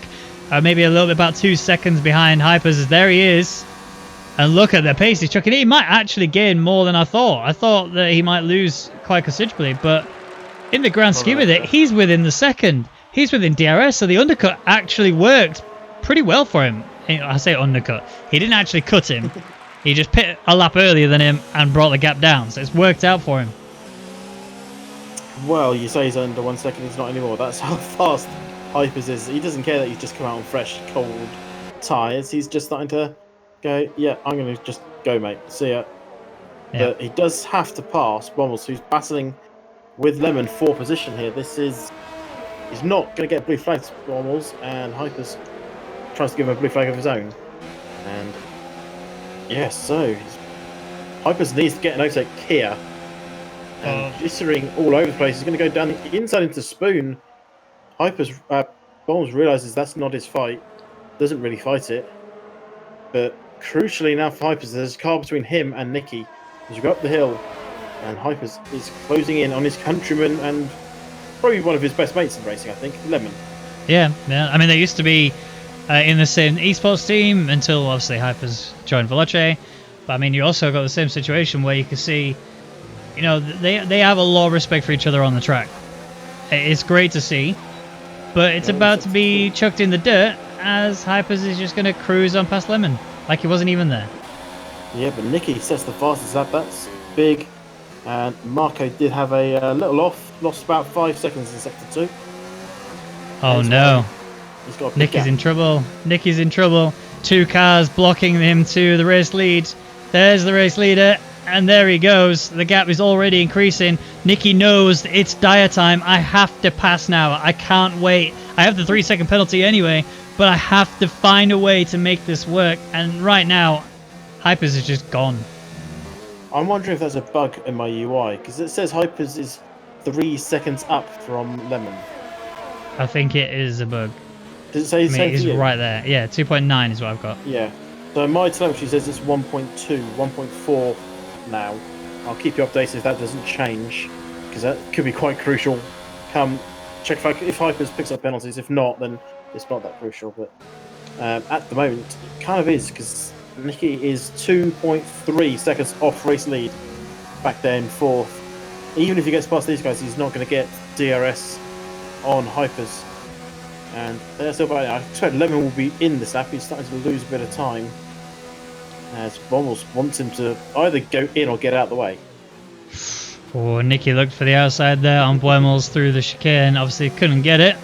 maybe a little bit, about 2 seconds behind Hyper's. There he is. And look at the pace he's chucking. He might actually gain more than I thought. I thought that he might lose quite considerably, but in the grand scheme of it, he's within the second. He's within DRS, so the undercut actually worked pretty well for him. I say undercut. He didn't actually cut him. He just pit a lap earlier than him and brought the gap down, so it's worked out for him. Well, you say he's under 1 second, he's not anymore. That's how fast Hypers is. He doesn't care that he's just come out on fresh, cold tyres. He's just starting to go, yeah, I'm going to just go, mate. See ya. Yeah. But he does have to pass Bommels, who's battling with Lemon for position here. He's not going to get blue flags, Bommels, and Hypers tries to give him a blue flag of his own. And yes, so Hypers needs to get an overtake here. And jistering all over the place. He's going to go down the inside into Spoon. Hypers, Bommels realises that's not his fight. Doesn't really fight it. But crucially now for Hypers, there's a car between him and Nicky as you go up the hill. And Hypers is closing in on his countryman and probably one of his best mates in racing, I think, Lemon. Yeah. I mean, they used to be in the same esports team until obviously Hypers joined Veloce. But I mean, you also got the same situation where you can see, you know, they have a lot of respect for each other on the track. It's great to see, but it's about to be chucked in the dirt as Hypers is just going to cruise on past Lemon like he wasn't even there. Yeah, but Nicky sets the fastest lap. That's big. And Marco did have a little off, lost about 5 seconds in sector 2. Oh no. He's got a Nicky's in trouble. Nicky's in trouble. 2 cars blocking him to the race lead. There's the race leader, and there he goes. The gap is already increasing. Nicky knows it's dire time. I have to pass now. I can't wait. I have the 3-second penalty anyway, but I have to find a way to make this work. And right now, Hypers is just gone. I'm wondering if there's a bug in my UI, because it says Hypers is 3 seconds up from Lemon. I think it is a bug. Does it say the same It's to you? right there. Yeah, 2.9 is what I've got. Yeah. So my telemetry says it's 1.2, 1.4 now. I'll keep you updated if that doesn't change, because that could be quite crucial. Check if Hypers picks up penalties. If not, then it's not that crucial. But at the moment, it kind of is, because Nicky is 2.3 seconds off race lead, back there in 4th. Even if he gets past these guys, he's not going to get DRS on Hypers. And they're still about it. I expect Lemon will be in this lap. He's starting to lose a bit of time, as Bommels wants him to either go in or get out of the way. Oh, Nicky looked for the outside there on Bommels through the chicane. Obviously couldn't get it.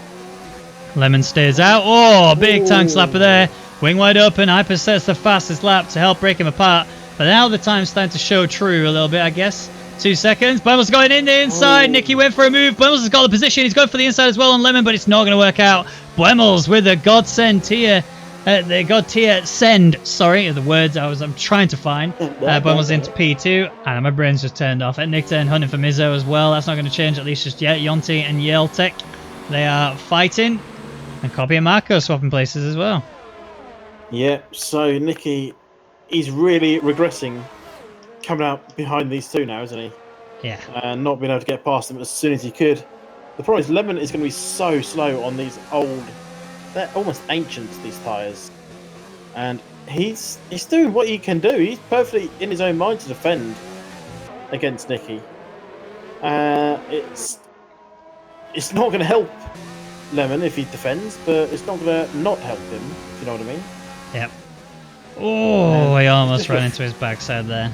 Lemon stays out. Oh, big tank slapper there. Wing wide open. Hyper sets the fastest lap to help break him apart. But now the time's starting to show true a little bit, I guess. 2 seconds. Bommels going in the inside. Nicky went for a move. Bommels has got the position. He's going for the inside as well on Lemon, but it's not going to work out. Bommels with a godsend tier. The God tier send. Sorry, the words I'm trying to find. Bommels into P2. And my brain's just turned off. At Nick turn hunting for Mizzo as well. That's not going to change at least just yet. Yonti and Yeltek, they are fighting. And Copy and Marco swapping places as well. Yeah, so Nicky, he's really regressing, coming out behind these two now, isn't he? Yeah. And not being able to get past them as soon as he could. The problem is Lemon is going to be so slow on these old, they're almost ancient, these tyres. And he's doing what he can do. He's perfectly in his own mind to defend against Nicky. It's not going to help Lemon if he defends, but it's not going to not help him, if you know what I mean. Yep. Oh, he almost ran into his backside there.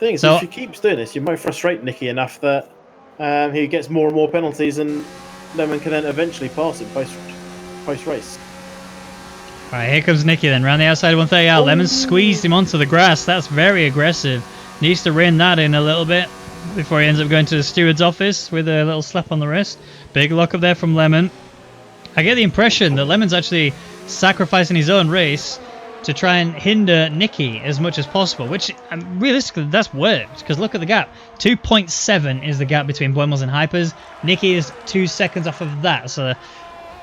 thing is, So if he keeps doing this, you might frustrate Nicky enough that he gets more and more penalties, and Lemon can then eventually pass him post race. right, here comes Nicky then, round the outside 130 out. Lemon squeezed him onto the grass. That's very aggressive. Needs to rein that in a little bit before he ends up going to the steward's office with a little slap on the wrist. Big lock up there from Lemon. I get the impression that Lemon's actually sacrificing his own race to try and hinder Nicky as much as possible, which realistically that's worked, because look at the gap. 2.7 is the gap between Buemos and Hypers. Nicky is 2 seconds off of that, so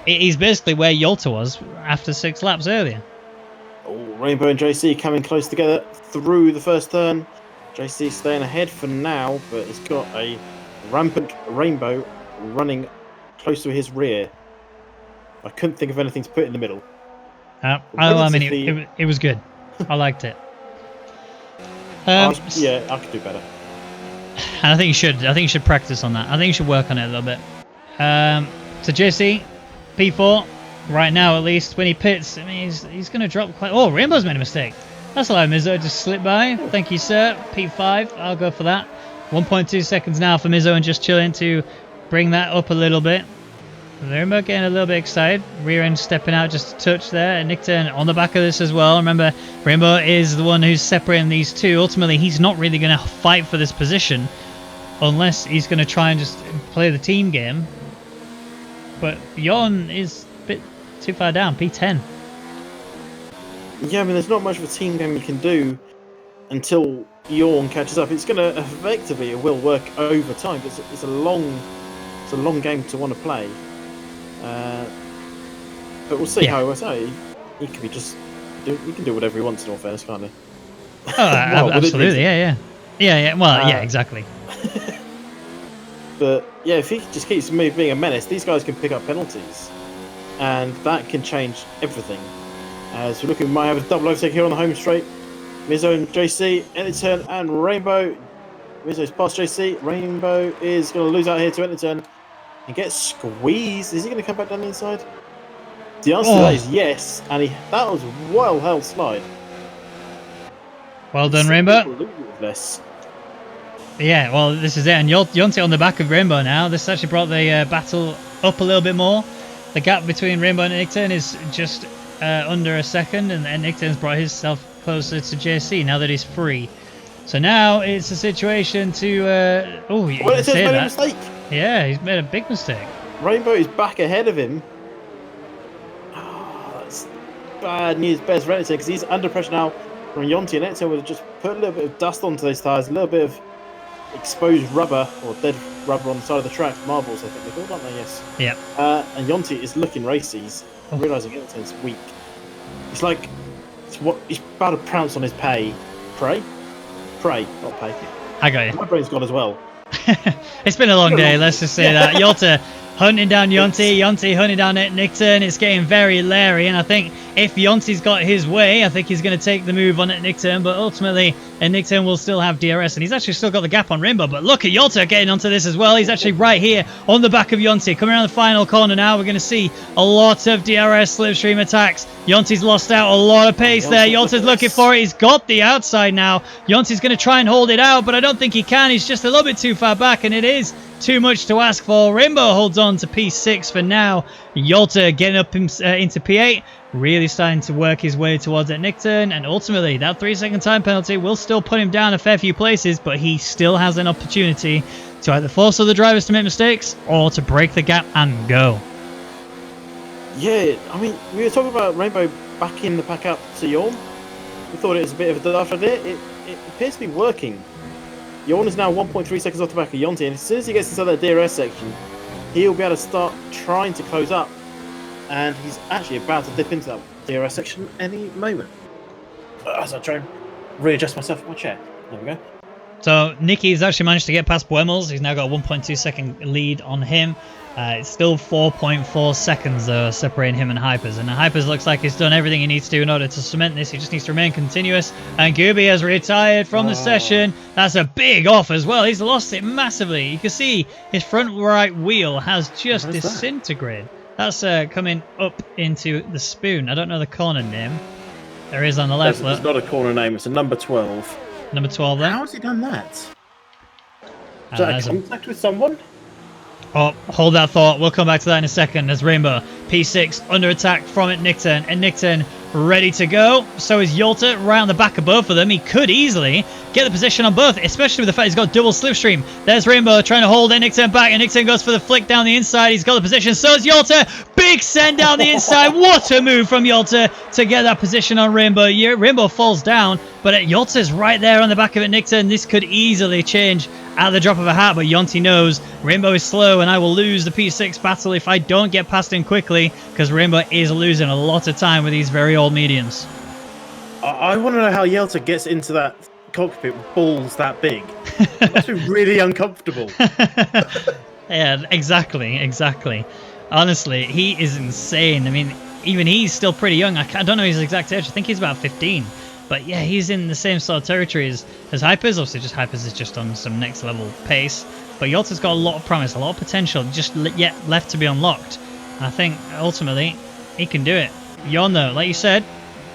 he's basically where Yolta was after 6 laps earlier. Oh, Rainbow and JC coming close together through the first turn. JC staying ahead for now, but he's got a rampant Rainbow running close to his rear. I couldn't think of anything to put in the middle. I mean, it was good. I liked it. Yeah, I could do better. And I think you should. I think you should practice on that. I think you should work on it a little bit. So JC, P4, right now at least, when he pits, I mean, he's going to drop quite... Oh, Rainbow's made a mistake. That's allowed Mizzo just slip by. Thank you, sir. P5, I'll go for that. 1.2 seconds now for Mizzo and just chilling to bring that up a little bit. Rainbow getting a little bit excited. Rear end stepping out just a touch there. And Nick Turn on the back of this as well. Remember, Rainbow is the one who's separating these two. Ultimately, he's not really going to fight for this position unless he's going to try and just play the team game. But Jon is a bit too far down, P10. Yeah, I mean, there's not much of a team game you can do until Jon catches up. It's going to effectively, it will work over time. It's a long game to want to play. But we'll see how it works out. He can be he can do whatever he wants in all fairness, can't he? Oh, well, absolutely, yeah. Well, yeah, exactly. But yeah, if he just keeps being a menace, these guys can pick up penalties, and that can change everything. So we might have a double overtake here on the home straight. Mizzo and JC, end turn, and Rainbow. Mizzo's past JC. Rainbow is going to lose out here to end turn and get squeezed. Is he going to come back down the inside? The answer to that is yes, and that was a well-held slide. Well done, Rainbow. This. Yeah, well, this is it. And Yonti on the back of Rainbow now. This actually brought the battle up a little bit more. The gap between Rainbow and Nickturn is just under a second, and Nickturn's brought himself closer to JC now that he's free. So now it's a situation to... you can say that. He's made a mistake. Yeah, he's made a big mistake. Rainbow is back ahead of him. Oh, that's bad news. Best Renate because he's under pressure now from Yonti, and Ecto would just put a little bit of dust onto those tyres, a little bit of exposed rubber or dead rubber on the side of the track. Marbles, I think they're called, aren't they? Yes. Yeah. And Yonti is looking racy. He's realising Ecto's weak. It's like he's about to pounce on his pay. Pray, not pay. I got you. My brain's gone as well. It's been a long day, let's just say that. Yolta hunting down Yonti, Yonti hunting down Nickturn. It's getting very leery, and I think if Yonti's got his way, I think he's going to take the move on Nickturn, but ultimately Nickturn will still have DRS, and he's actually still got the gap on Rainbow. But look at Yolta getting onto this as well. He's actually right here on the back of Yonti. Coming around the final corner now, we're going to see a lot of DRS slipstream attacks. Yonti's lost out a lot of pace there. Yolta's looking for it. He's got the outside now. Yonti's going to try and hold it out, but I don't think he can. He's just a little bit too far back, and it is too much to ask for. Rainbow holds on to P6 for now. Yolta getting up into P8, really starting to work his way towards that Nickturn, and ultimately that 3-second time penalty will still put him down a fair few places, but he still has an opportunity to either force other drivers to make mistakes or to break the gap and go. Yeah, I mean, we were talking about Rainbow backing the pack up to Jon. We thought it was a bit of a daft idea. It appears to be working. Jon is now 1.3 seconds off the back of Yonti, and as soon as he gets inside that DRS section, he'll be able to start trying to close up. And he's actually about to dip into that DRS section any moment. As I try and readjust myself in my chair. There we go. So Nicky's actually managed to get past Buemos. He's now got a 1.2 second lead on him. It's still 4.4 seconds though, separating him and Hypers. And Hypers looks like he's done everything he needs to in order to cement this. He just needs to remain continuous. And Gooby has retired from the session. That's a big off as well. He's lost it massively. You can see his front right wheel has just disintegrated. That's coming up into the spoon. I don't know the corner name. There is on the left. It's not a corner name. It's a number 12. Number 12 there. How has he done that? Is that There's a contact with someone? Oh, hold that thought. We'll come back to that in a second. As Rainbow, P6 under attack from Nickton, and Nickton ready to go. So is Yolta right on the back of both of them. He could easily get the position on both, especially with the fact he's got double slipstream. There's Rainbow trying to hold Nickton back, and Nickton goes for the flick down the inside. He's got the position. So is Yolta. Big send down the inside. What a move from Yolta to get that position on Rainbow. Rainbow falls down, but Yolta's right there on the back of it. Nickton. This could easily change at the drop of a hat, but Yonti knows Rainbow is slow and I will lose the P6 battle if I don't get past him quickly, because Rainbow is losing a lot of time with these very old mediums. I want to know how Yelta gets into that cockpit with balls that big. It must be really uncomfortable. Yeah, exactly. Honestly, he is insane. I mean, even he's still pretty young. I don't know his exact age. I think he's about 15. But yeah, he's in the same sort of territory as Hypers. Obviously, just Hypers is just on some next level pace. But Yolta's got a lot of promise, a lot of potential, just yet left to be unlocked. And I think ultimately he can do it. Yon, though, like you said,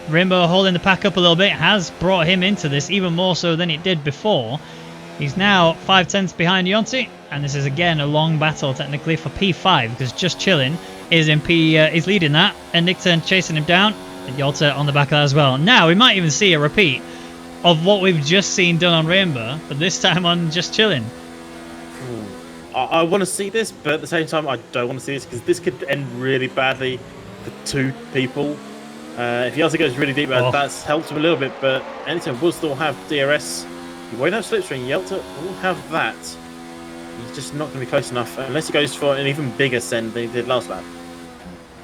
Rainbow holding the pack up a little bit has brought him into this even more so than it did before. He's now 5/10 behind Yonti, and this is again a long battle technically for P5 because Just Chillin is in is leading that, and Nickton chasing him down. And Yolta on the back of that as well. Now we might even see a repeat of what we've just seen done on Rainbow, but this time on Just Chillin. I want to see this, but at the same time I don't want to see this because this could end really badly for two people. If Yelta goes really deep, that's helped him a little bit, but Anytime will still have DRS. He won't have slipstream. Yelta will have that. He's just not going to be close enough unless he goes for an even bigger send than he did last lap.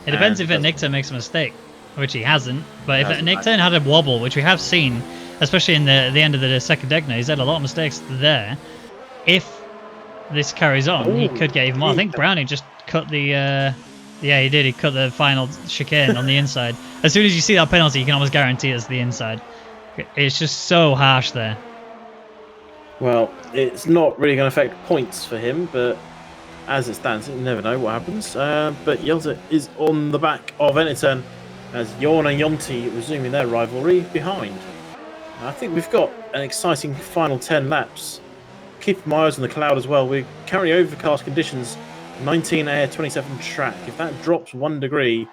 It depends if Nickton makes a mistake, which he hasn't. But if Nickton had a wobble, which we have seen, especially in the end of the second deck now, he's had a lot of mistakes there. If this carries on, he could get even more. I think Brownie just cut the... yeah, he did. He cut the final chicane on the inside. As soon as you see that penalty, you can almost guarantee it's the inside. It's just so harsh there. Well, it's not really going to affect points for him, but as it stands, you never know what happens. But Yelta is on the back of Anyturn as Yorn and Yonti resuming their rivalry behind. I think we've got an exciting final 10 laps. Keep my eyes on the cloud as well. We're currently overcast conditions, 19 air, 27 track. If that drops 1 degree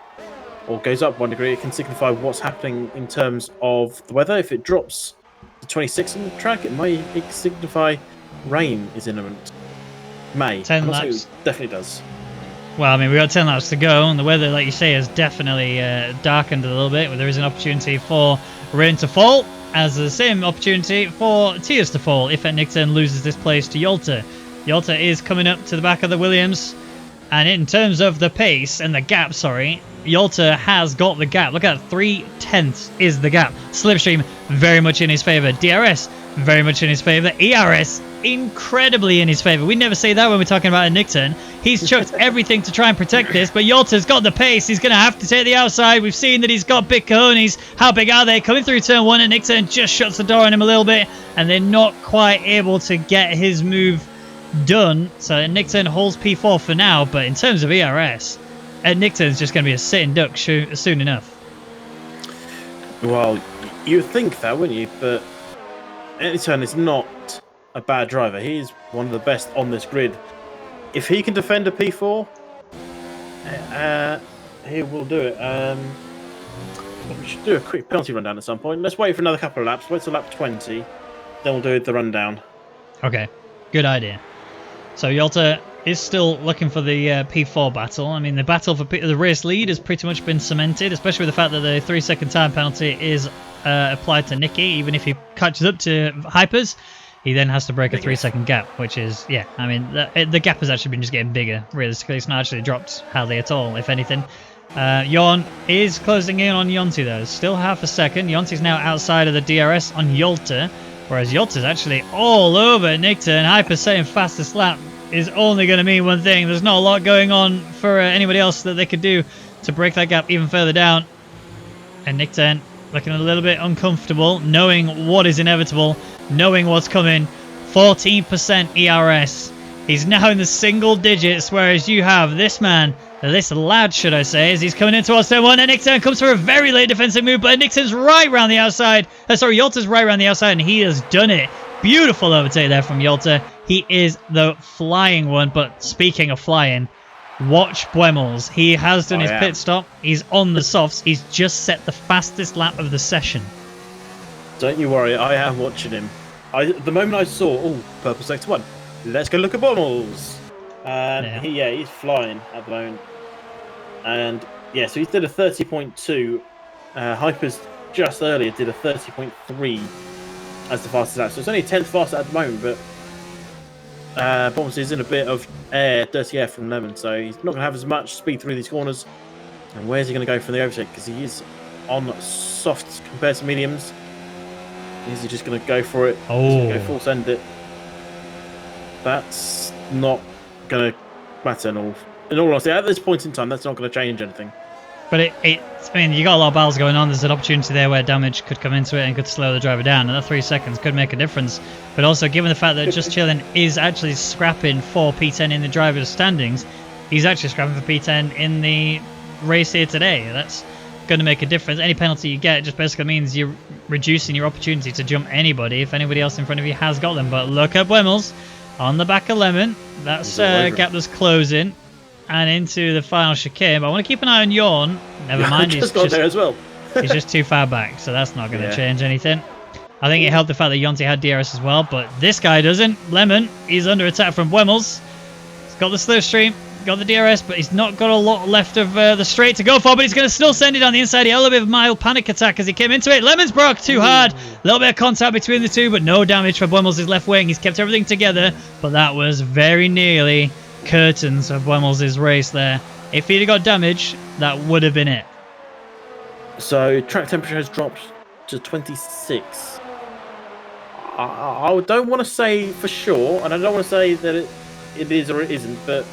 or goes up 1 degree, it can signify what's happening in terms of the weather. If it drops to 26 on the track, it may signify rain is imminent. 10 laps. It definitely does. Well, I mean, we've got 10 laps to go, and the weather, like you say, has definitely darkened a little bit. There is an opportunity for rain to fall, as the same opportunity for tears to fall if Nickton loses this place to Yolta. Yolta is coming up to the back of the Williams, and in terms of the pace and the gap, Yolta has got the gap. Look at that, 3/10 is the gap. Slipstream, very much in his favour. DRS, very much in his favour. ERS, incredibly in his favour. We never say that when we're talking about a Nickton. He's chucked everything to try and protect this, but Yolta's got the pace. He's going to have to take the outside. We've seen that he's got big cojones. How big are they? Coming through turn 1, and Nickton just shuts the door on him a little bit, and they're not quite able to get his move done. So Nickton holds P4 for now, but in terms of ERS, Nickton's just going to be a sitting duck soon enough. Well, you'd think that, wouldn't you? But Anyturn is not a bad driver. He's one of the best on this grid. If he can defend a P4, he will do it. We should do a quick penalty rundown at some point. Let's wait for another couple of laps. Wait till lap 20, then we'll do the rundown. Okay, good idea. So Yolta is still looking for the P4 battle. I mean, the battle for the race lead has pretty much been cemented, especially with the fact that the 3-second time penalty is applied to Nicky. Even if he catches up to Hypers, he then has to break a 3-second gap, which is, yeah, I mean, the gap has actually been just getting bigger, realistically. It's not actually dropped hardly at all, if anything. Yorn is closing in on Yonti, though. Still half a second. Yonti's now outside of the DRS on Yolta, whereas Yolta's actually all over Nickton. Hyper saying fastest lap is only going to mean one thing. There's not a lot going on for anybody else that they could do to break that gap even further down. And Nickton looking a little bit uncomfortable, knowing what is inevitable, knowing what's coming. 14% ERS. He's now in the single digits, whereas you have this man This lad, should I say, as he's coming in towards turn 1, and Nickturn comes for a very late defensive move, but Nickton's right around the outside. Sorry, Yolta's right around the outside, and he has done it. Beautiful overtake there from Yolta. He is the flying one, but speaking of flying, watch Buemels. He has done his pit stop. He's on the softs. He's just set the fastest lap of the session. Don't you worry, I am watching him. The moment I saw, purple sector 1, let's go look at Buemels. And he's flying at the moment. And yeah, so he did a 30.2. Hypers just earlier did a 30.3 as the fastest lap. So it's only 10th faster at the moment, but Buemels is in a bit of dirty air from Lemon, so he's not going to have as much speed through these corners. And where's he going to go for the overtake? Because he is on softs compared to mediums. Is he just going to go for it? Oh, go full send it. That's not going to matter in all honesty. At this point in time, that's not going to change anything. But I mean, you got a lot of battles going on. There's an opportunity there where damage could come into it and could slow the driver down, and that 3 seconds could make a difference. But also, given the fact that Just Chillin is actually scrapping for P10 in the driver's standings, he's actually scrapping for P10 in the race here today. That's going to make a difference. Any penalty you get just basically means you're reducing your opportunity to jump anybody if anybody else in front of you has got them. But look at Buemels on the back of Lemon. That's a gap that's closing. And into the final chicane. But I want to keep an eye on Yawn. Never mind, he's got there as well. He's just too far back, so that's not going to change anything. I think it helped the fact that Yonti had DRS as well, but this guy doesn't. Lemon, he's under attack from Buemels. He's got the slipstream, got the DRS, but he's not got a lot left of the straight to go for, but he's going to still send it on the inside. He had a little bit of a mild panic attack as he came into it. Lemon's broke too hard. A little bit of contact between the two, but no damage for Buemels' left wing. He's kept everything together, but that was very nearly curtains of Buemels' race there. If he'd have got damage, that would have been it. So track temperature has dropped to 26. I don't want to say for sure, and I don't want to say that it is or it isn't, but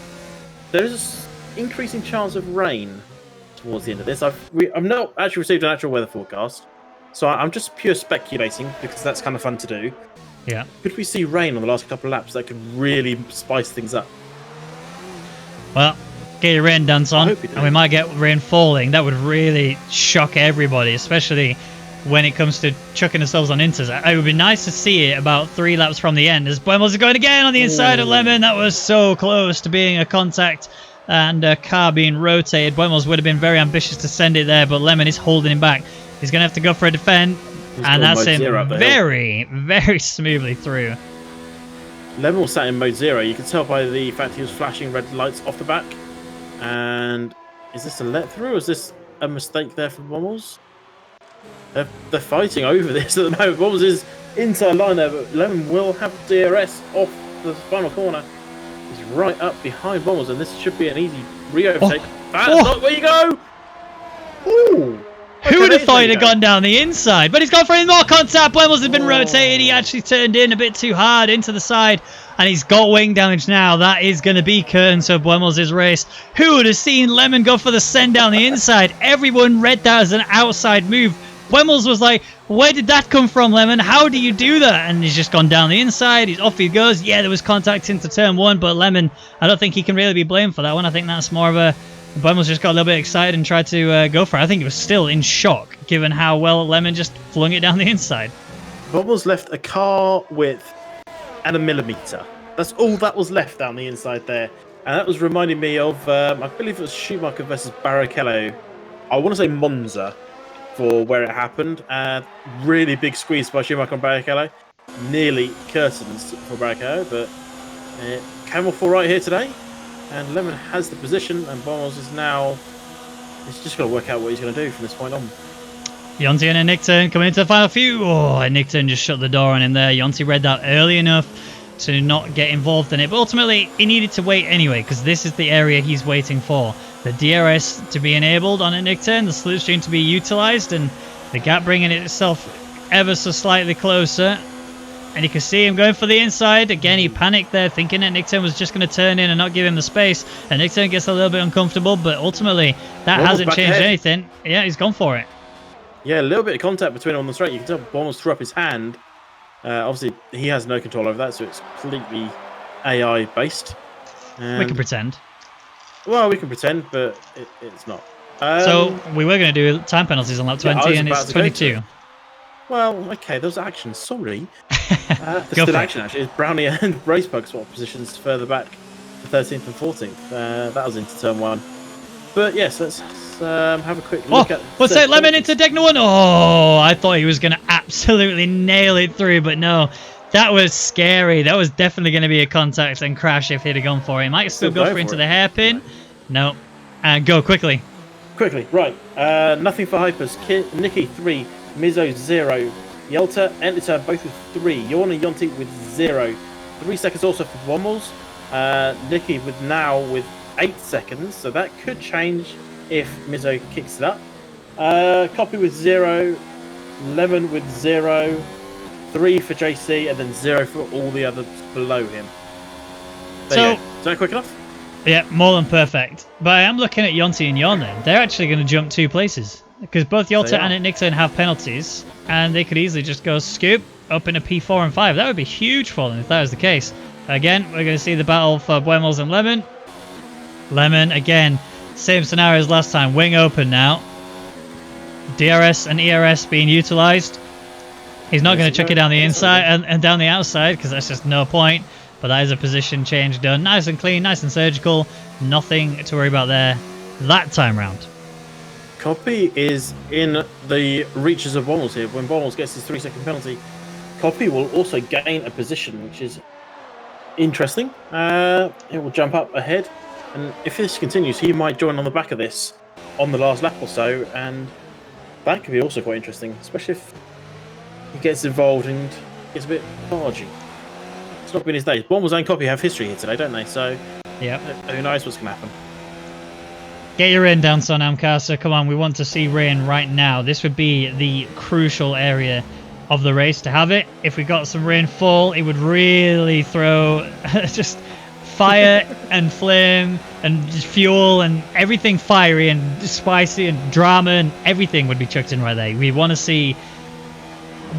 there is an increasing chance of rain towards the end of this. I've not actually received an actual weather forecast, so I'm just pure speculating because that's kind of fun to do. Yeah. Could we see rain on the last couple of laps that could really spice things up? Well, get your rain dance on, and we might get rain falling. That would really shock everybody, especially when it comes to chucking ourselves on inters. It would be nice to see it about 3 laps from the end as Buemels is going again on the inside of Lemon. That was so close to being a contact and a car being rotated. Buemels would have been very ambitious to send it there, but Lemon is holding him back. He's going to have to go for a defend, and that's him very, very smoothly through. Lemon was sat in mode 0. You can tell by the fact he was flashing red lights off the back. And is this a let through or is this a mistake there for Buemels? They're fighting over this at the moment. Buemels is inside line there, but Lemon will have DRS off the final corner. He's right up behind Buemels, and this should be an easy re-overtake. That's not where you go! Ooh! Who would have thought he'd have gone down the inside? But he's gone for any more contact. Buemels has been rotated. He actually turned in a bit too hard into the side. And he's got wing damage now. That is going to be curtains of Buemels' race. Who would have seen Lemon go for the send down the inside? Everyone read that as an outside move. Buemels was like, where did that come from, Lemon? How do you do that? And he's just gone down the inside. He's off he goes. Yeah, there was contact into turn 1. But Lemon, I don't think he can really be blamed for that one. I think that's more of a... Buemels just got a little bit excited and tried to go for it. I think he was still in shock, given how well Lemon just flung it down the inside. Buemels left a car width and a millimetre. That's all that was left down the inside there. And that was reminding me of, I believe it was Schumacher versus Barrichello. I want to say Monza for where it happened. Really big squeeze by Schumacher and Barrichello. Nearly curtains for Barrichello, but Camel for right here today. And Lemon has the position, and Buemels is now... He's just got to work out what he's going to do from this point on. Yonti and a Nickturn coming into the final few. Oh, and Nickturn just shut the door on him there. Yonti read that early enough to not get involved in it. But ultimately, he needed to wait anyway, because this is the area he's waiting for. The DRS to be enabled on a Nickturn, the slipstream to be utilised, and the gap bringing itself ever so slightly closer. And you can see him going for the inside. Again, he panicked there, thinking that Nickturn was just going to turn in and not give him the space. And Nickturn gets a little bit uncomfortable, but ultimately, that hasn't changed anything. Yeah, he's gone for it. Yeah, a little bit of contact between them on the straight. You can tell Buemels threw up his hand. Obviously, he has no control over that, so it's completely AI-based. We can pretend. Well, we can pretend, but it's not. So we were going to do time penalties on lap 20, I was and about it's to go to 22. it. Well, okay, those actions. Sorry. There's Go still for action, actually. Brownie and Racebug swap positions further back to 13th and 14th. That was into turn 1. But yes, let's have a quick look at... What's that? Lemon into Degna 1. Oh, I thought he was going to absolutely nail it through, but no. That was scary. That was definitely going to be a contact and crash if he'd have gone for it. He might still go for into the hairpin. No. And go quickly. Quickly, right. Nothing for Hypers. Nikki 3, Mizo 0. Yelta, Enter both with 3. Yorn and Yonti with 0. 3 seconds also for Wommels. Nikki with 8 seconds, so that could change if Mizo kicks it up. Copy with 0. Lemon with 0. 3 for JC, and then 0 for all the others below him. There you go. Is that quick enough? Yeah, more than perfect. But I am looking at Yonti and Yorn then. They're actually going to jump 2 places. Because both Yolta and Nixon have penalties, and they could easily just go scoop up into P4 and 5. That would be huge for them if that was the case. Again, we're going to see the battle for Buemmels and Lemon. Lemon, again, same scenario as last time. Wing open now. DRS and ERS being utilised. He's not going to chuck it down the inside and down the outside, because that's just no point. But that is a position change done. Nice and clean, nice and surgical. Nothing to worry about there that time round. Copy is in the reaches of Bommels here. When Bommels gets his 3-second penalty, Copy will also gain a position, which is interesting. It will jump up ahead, and if this continues, he might join on the back of this on the last lap or so, and that could be also quite interesting, especially if he gets involved and gets a bit bargy. It's not been his day. Bommels and Copy have history here today, don't they? So, yeah, who knows what's going to happen. Get your rain down, Son Amcasa. Come on, we want to see rain right now. This would be the crucial area of the race to have it. If we got some rainfall, it would really throw just fire and flame and just fuel and everything fiery and spicy and drama, and everything would be chucked in right there. We want to see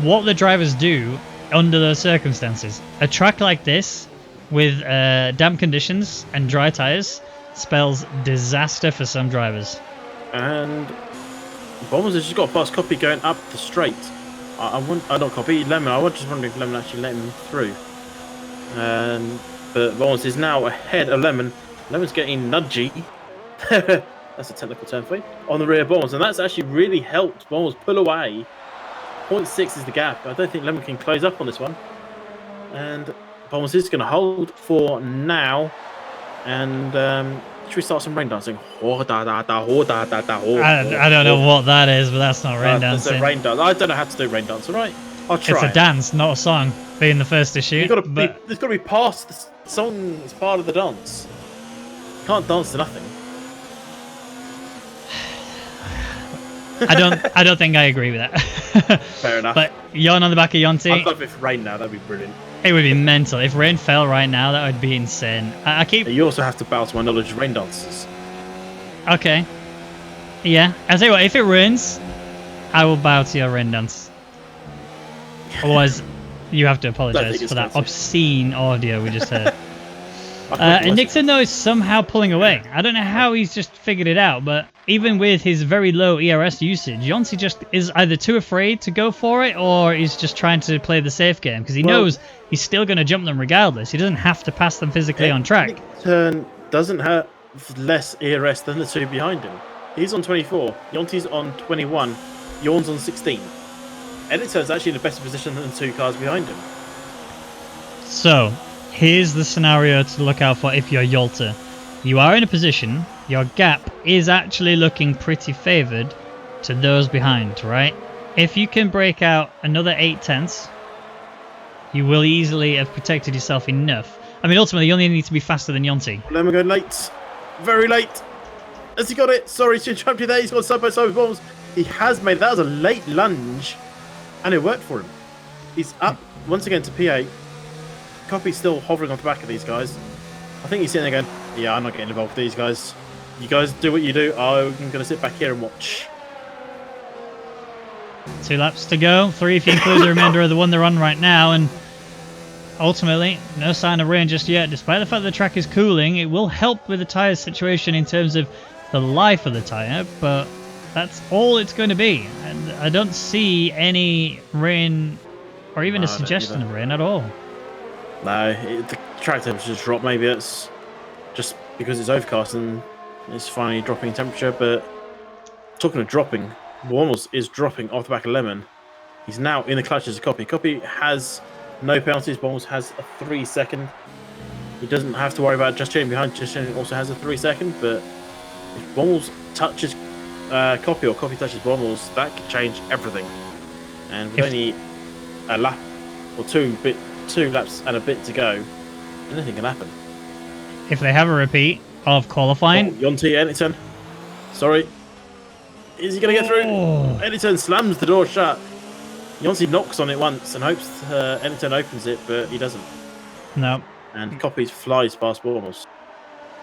what the drivers do under those circumstances. A track like this with damp conditions and dry tyres spells disaster for some drivers. And Bommels has just got a fast Copy going up the straight. I not Copy, Lemon. I was just wondering if Lemon actually let him through. But Bommels is now ahead of Lemon. Lemon's getting nudgy. That's a technical term for you. On the rear of Bommels, and that's actually really helped Bommels pull away. 0.6 is the gap. I don't think Lemon can close up on this one. And Bommels is going to hold for now. And should we start some rain dancing? I don't know what that is, but that's not rain dancing. Rain dance. I don't know how to do rain dance, alright? I'll try. It's a dance, not a song, being the first to shoot. There's got to be past the song. It's part of the dance. You can't dance to nothing. I don't think I agree with that. Fair enough. But Yon on the back of Yonti. I'd love it for rain now. That'd be brilliant. It would be mental. If rain fell right now, that would be insane. You also have to bow to my knowledge of rain dances. Okay. Yeah. I'll tell you what, if it rains, I will bow to your rain dance. Otherwise, you have to apologise for that obscene audio we just heard. And Nixon, though, is somehow pulling away. I don't know how he's just figured it out, but even with his very low ERS usage, Yonti just is either too afraid to go for it, or he's just trying to play the safe game, because he knows he's still going to jump them regardless. He doesn't have to pass them physically on track. Turn doesn't have less ERS than the two behind him. He's on 24, Yonti's on 21, Yorn's on 16. Editor's actually in a better position than the two cars behind him. So, here's the scenario to look out for if you're Yolta. You are in a position, your gap is actually looking pretty favoured to those behind, right? If you can break out another 8 tenths, you will easily have protected yourself enough. I mean, ultimately, you only need to be faster than Yonti. Lemon going late. Very late. Has he got it? Sorry, should jumped you there. He's got side by side with Bommels. He has made that was a late lunge, and it worked for him. He's up once again to P8. Copy's still hovering on the back of these guys. I think he's sitting there going, yeah, I'm not getting involved with these guys. You guys do what you do. I'm going to sit back here and watch. 2 laps to go. 3 if you include the remainder of the one they're on right now. And ultimately, no sign of rain just yet. Despite the fact the track is cooling, it will help with the tyre situation in terms of the life of the tyre, but that's all it's going to be. And I don't see any rain or even a suggestion of rain at all. No, the track temperature's dropped. Maybe it's just because it's overcast and it's finally dropping in temperature. But talking of dropping, Warmels is dropping off the back of Lemon. He's now in the clutches of Copy. Copy has no penalties. Warmels has a 3-second. He doesn't have to worry about Just Chatting behind. Just Chatting also has a 3-second. But if Warmels touches Copy or Copy touches Warmels, that could change everything. And with only a lap or two laps and a bit to go, anything can happen. If they have a repeat of qualifying... Yonti, Ellington. Sorry. Is he going to get through? Ellington slams the door shut. Yonti knocks on it once and hopes Ellington opens it, but he doesn't. No. And Copies flies past Warmels.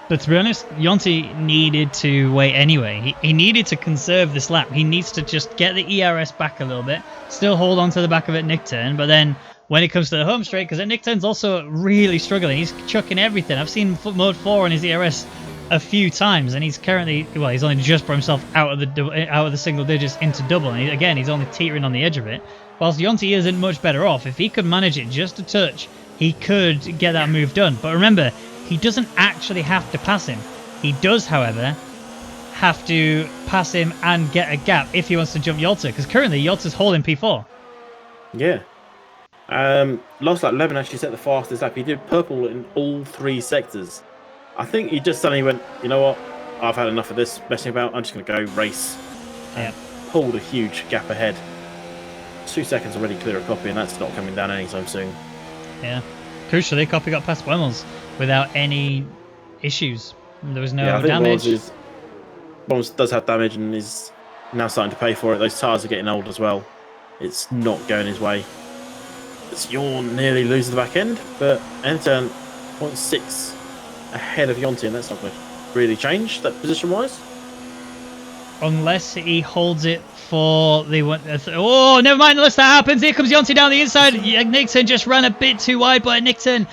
But to be honest, Yonti needed to wait anyway. He needed to conserve this lap. He needs to just get the ERS back a little bit, still hold on to the back of it Nick turn, but then when it comes to the home straight, because Nick turn's also really struggling. He's chucking everything. I've seen mode 4 on his ERS a few times, and he's currently, well, he's only just brought himself out of the single digits into double, and again, he's only teetering on the edge of it. Whilst Yonti isn't much better off, if he could manage it just a touch, he could get that move done. But remember, he doesn't actually have to pass him. He does, however, have to pass him and get a gap if he wants to jump Yolta, because currently Yolta's holding P4. Yeah. Last lap, Lemon actually set the fastest lap. He did purple in all 3 sectors. I think he just suddenly went, you know what? I've had enough of this messing about. I'm just going to go race. Yeah. Pulled a huge gap ahead. 2 seconds already clear of Copy, and that's not coming down anytime soon. Yeah. Crucially, Copy got past Wemmels without any issues. There was no damage. Wemmels does have damage and is now starting to pay for it. Those tyres are getting old as well. It's not going his way. Yawn nearly loses the back end, but Enter 0.6 ahead of Yonti, and that's not going to really change that position-wise. Unless he holds it for the... Oh, never mind, unless that happens. Here comes Yonti down the inside. Nixon just ran a bit too wide, but Nixon,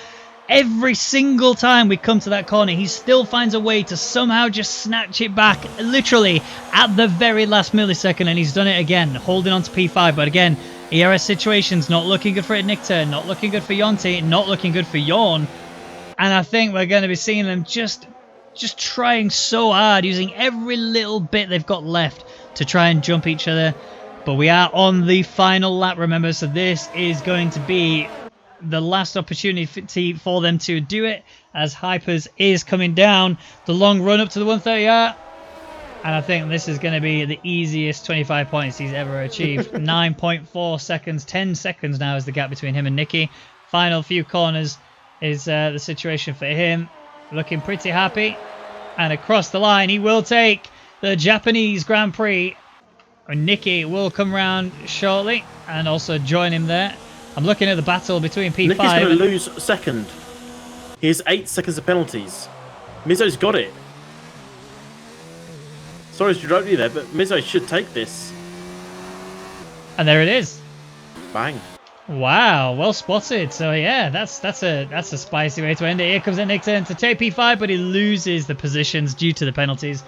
every single time we come to that corner, he still finds a way to somehow just snatch it back, literally at the very last millisecond, and he's done it again, holding on to P5, but again, ERS situations not looking good for Nickturn, not looking good for Yonti, not looking good for Yawn. And I think we're going to be seeing them just trying so hard, using every little bit they've got left to try and jump each other. But we are on the final lap, remember, so this is going to be the last opportunity for them to do it, as Hypers is coming down the long run up to the 130R. And I think this is going to be the easiest 25 points he's ever achieved. 9.4 seconds, 10 seconds now is the gap between him and Nicky. Final few corners is the situation for him. Looking pretty happy. And across the line, he will take the Japanese Grand Prix. And Nicky will come round shortly and also join him there. I'm looking at the battle between P5. Nicky's going to lose second. He has 8 seconds of penalties. Mizzo's got it. Sorry to interrupt you there, but Mizzo should take this. And there it is. Bang. Wow, well spotted. So yeah, that's a spicy way to end it. Here comes Nickton to take P5, but he loses the positions due to the penalties.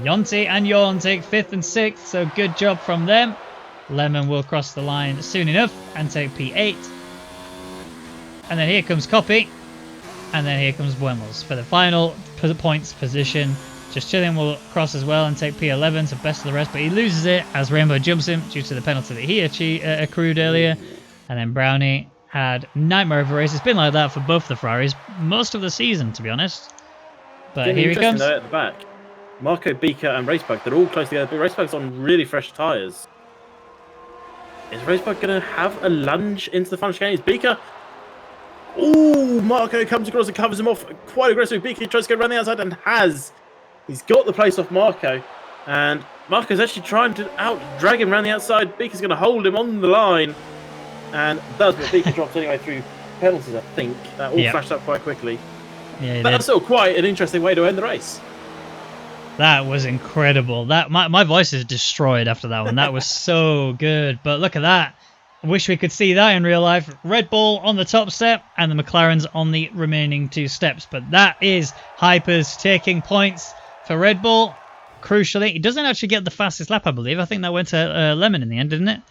Yonti and Yawn take 5th and 6th, so good job from them. Lemon will cross the line soon enough and take P8. And then here comes Copy. And then here comes Wemmels for the final points position. Just Chilling will cross as well and take P11, so best of the rest, but he loses it as Rainbow jumps him due to the penalty that he accrued earlier. And then Brownie had nightmare of a race. It's been like that for both the Ferraris most of the season, to be honest. But here he comes. Though, at the back, Marco, Beaker and Racebug, they're all close together, but Racebug's on really fresh tyres. Is Racebug going to have a lunge into the final chicane? Is Beaker... Ooh, Marco comes across and covers him off quite aggressively. Beaker tries to go around the outside and has... He's got the place off Marco, and Marco's actually trying to drag him around the outside. Beaker's going to hold him on the line, and does, but Beaker drops anyway through penalties, I think. That all flashed up quite quickly. Yeah, that's still quite an interesting way to end the race. That was incredible. My voice is destroyed after that one. That was so good. But look at that. wish we could see that in real life. Red Bull on the top step and the McLarens on the remaining 2 steps. But that is Hypers taking points for Red Bull. Crucially, he doesn't actually get the fastest lap, I believe. I think that went to Lemon in the end, didn't it?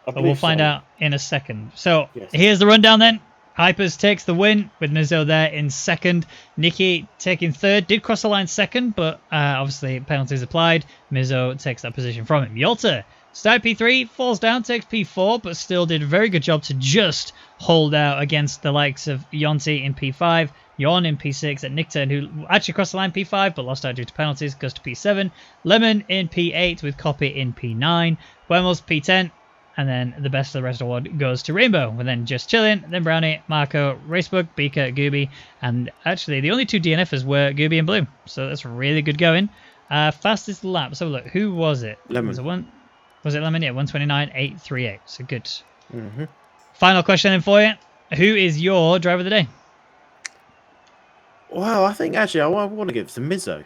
But we'll find out in a second. So here's the rundown then. Hypers takes the win with Mizzo there in second. Nikki taking third. Did cross the line second, but obviously penalties applied. Mizzo takes that position from him. Yolta started P3, falls down, takes P4, but still did a very good job to just hold out against the likes of Yonti in P5, Yon in P6, and Nickturn, who actually crossed the line P5, but lost out due to penalties, goes to P7. Lemon in P8 with Copy in P9. Buemos P10. And then the best of the rest award goes to Rainbow. And then Just Chillin', then Brownie, Marco, Racebook, Beaker, Gooby. And actually, the only 2 DNFs were Gooby and Blue. So that's really good going. Fastest lap. So look, who was it? Lemon. Was it Lemon? Yeah, 129.838. So good. Final question then for you. Who is your driver of the day? Well, I think actually I want to give it to Mizzo.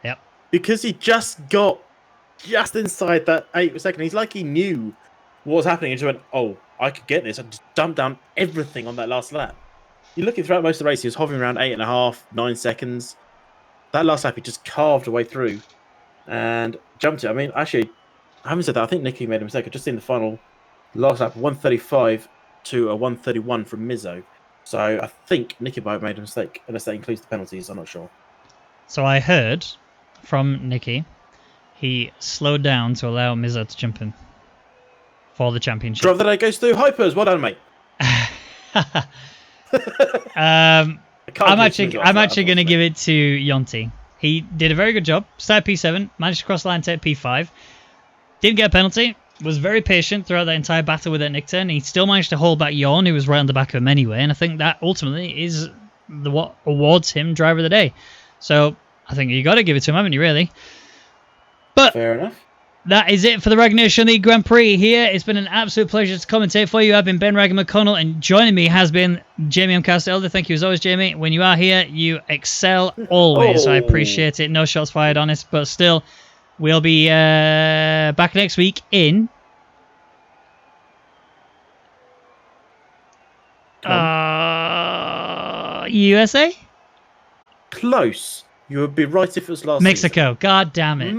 Yep. Because he just got inside that 8th second. He's like he knew what was happening and just went, oh, I could get this. I just dumped down everything on that last lap. You're looking throughout most of the race, he was hovering around 8.5, 9 seconds. That last lap, he just carved a way through and jumped it. I mean, actually, I haven't said that. I think Nicky made a mistake. I just seen the final last lap, 135 to a 131 from Mizzo. So I think Nicky might have made a mistake, unless that includes the penalties. I'm not sure. So I heard from Nicky, he slowed down to allow Mizzo to jump in for the championship. Drive the day goes through Hypers. Well done, mate. I'm actually going to give it to Yonti. He did a very good job. Started P7, managed to cross the line to P5. Didn't get a penalty. Was very patient throughout that entire battle with that Nickturn. He still managed to hold back Yon, who was right on the back of him anyway. And I think that ultimately is what awards him driver of the day. So I think you got to give it to him, haven't you, really? But fair enough. That is it for the Rwagnation League Grand Prix here. It's been an absolute pleasure to commentate for you. I've been Ben Rag McConnell, and joining me has been Jamie M. Castelder. Thank you as always, Jamie. When you are here, you excel always. So I appreciate it. No shots fired on us, but still, we'll be back next week in USA? Close. You would be right if it was last Mexico. season. God damn it.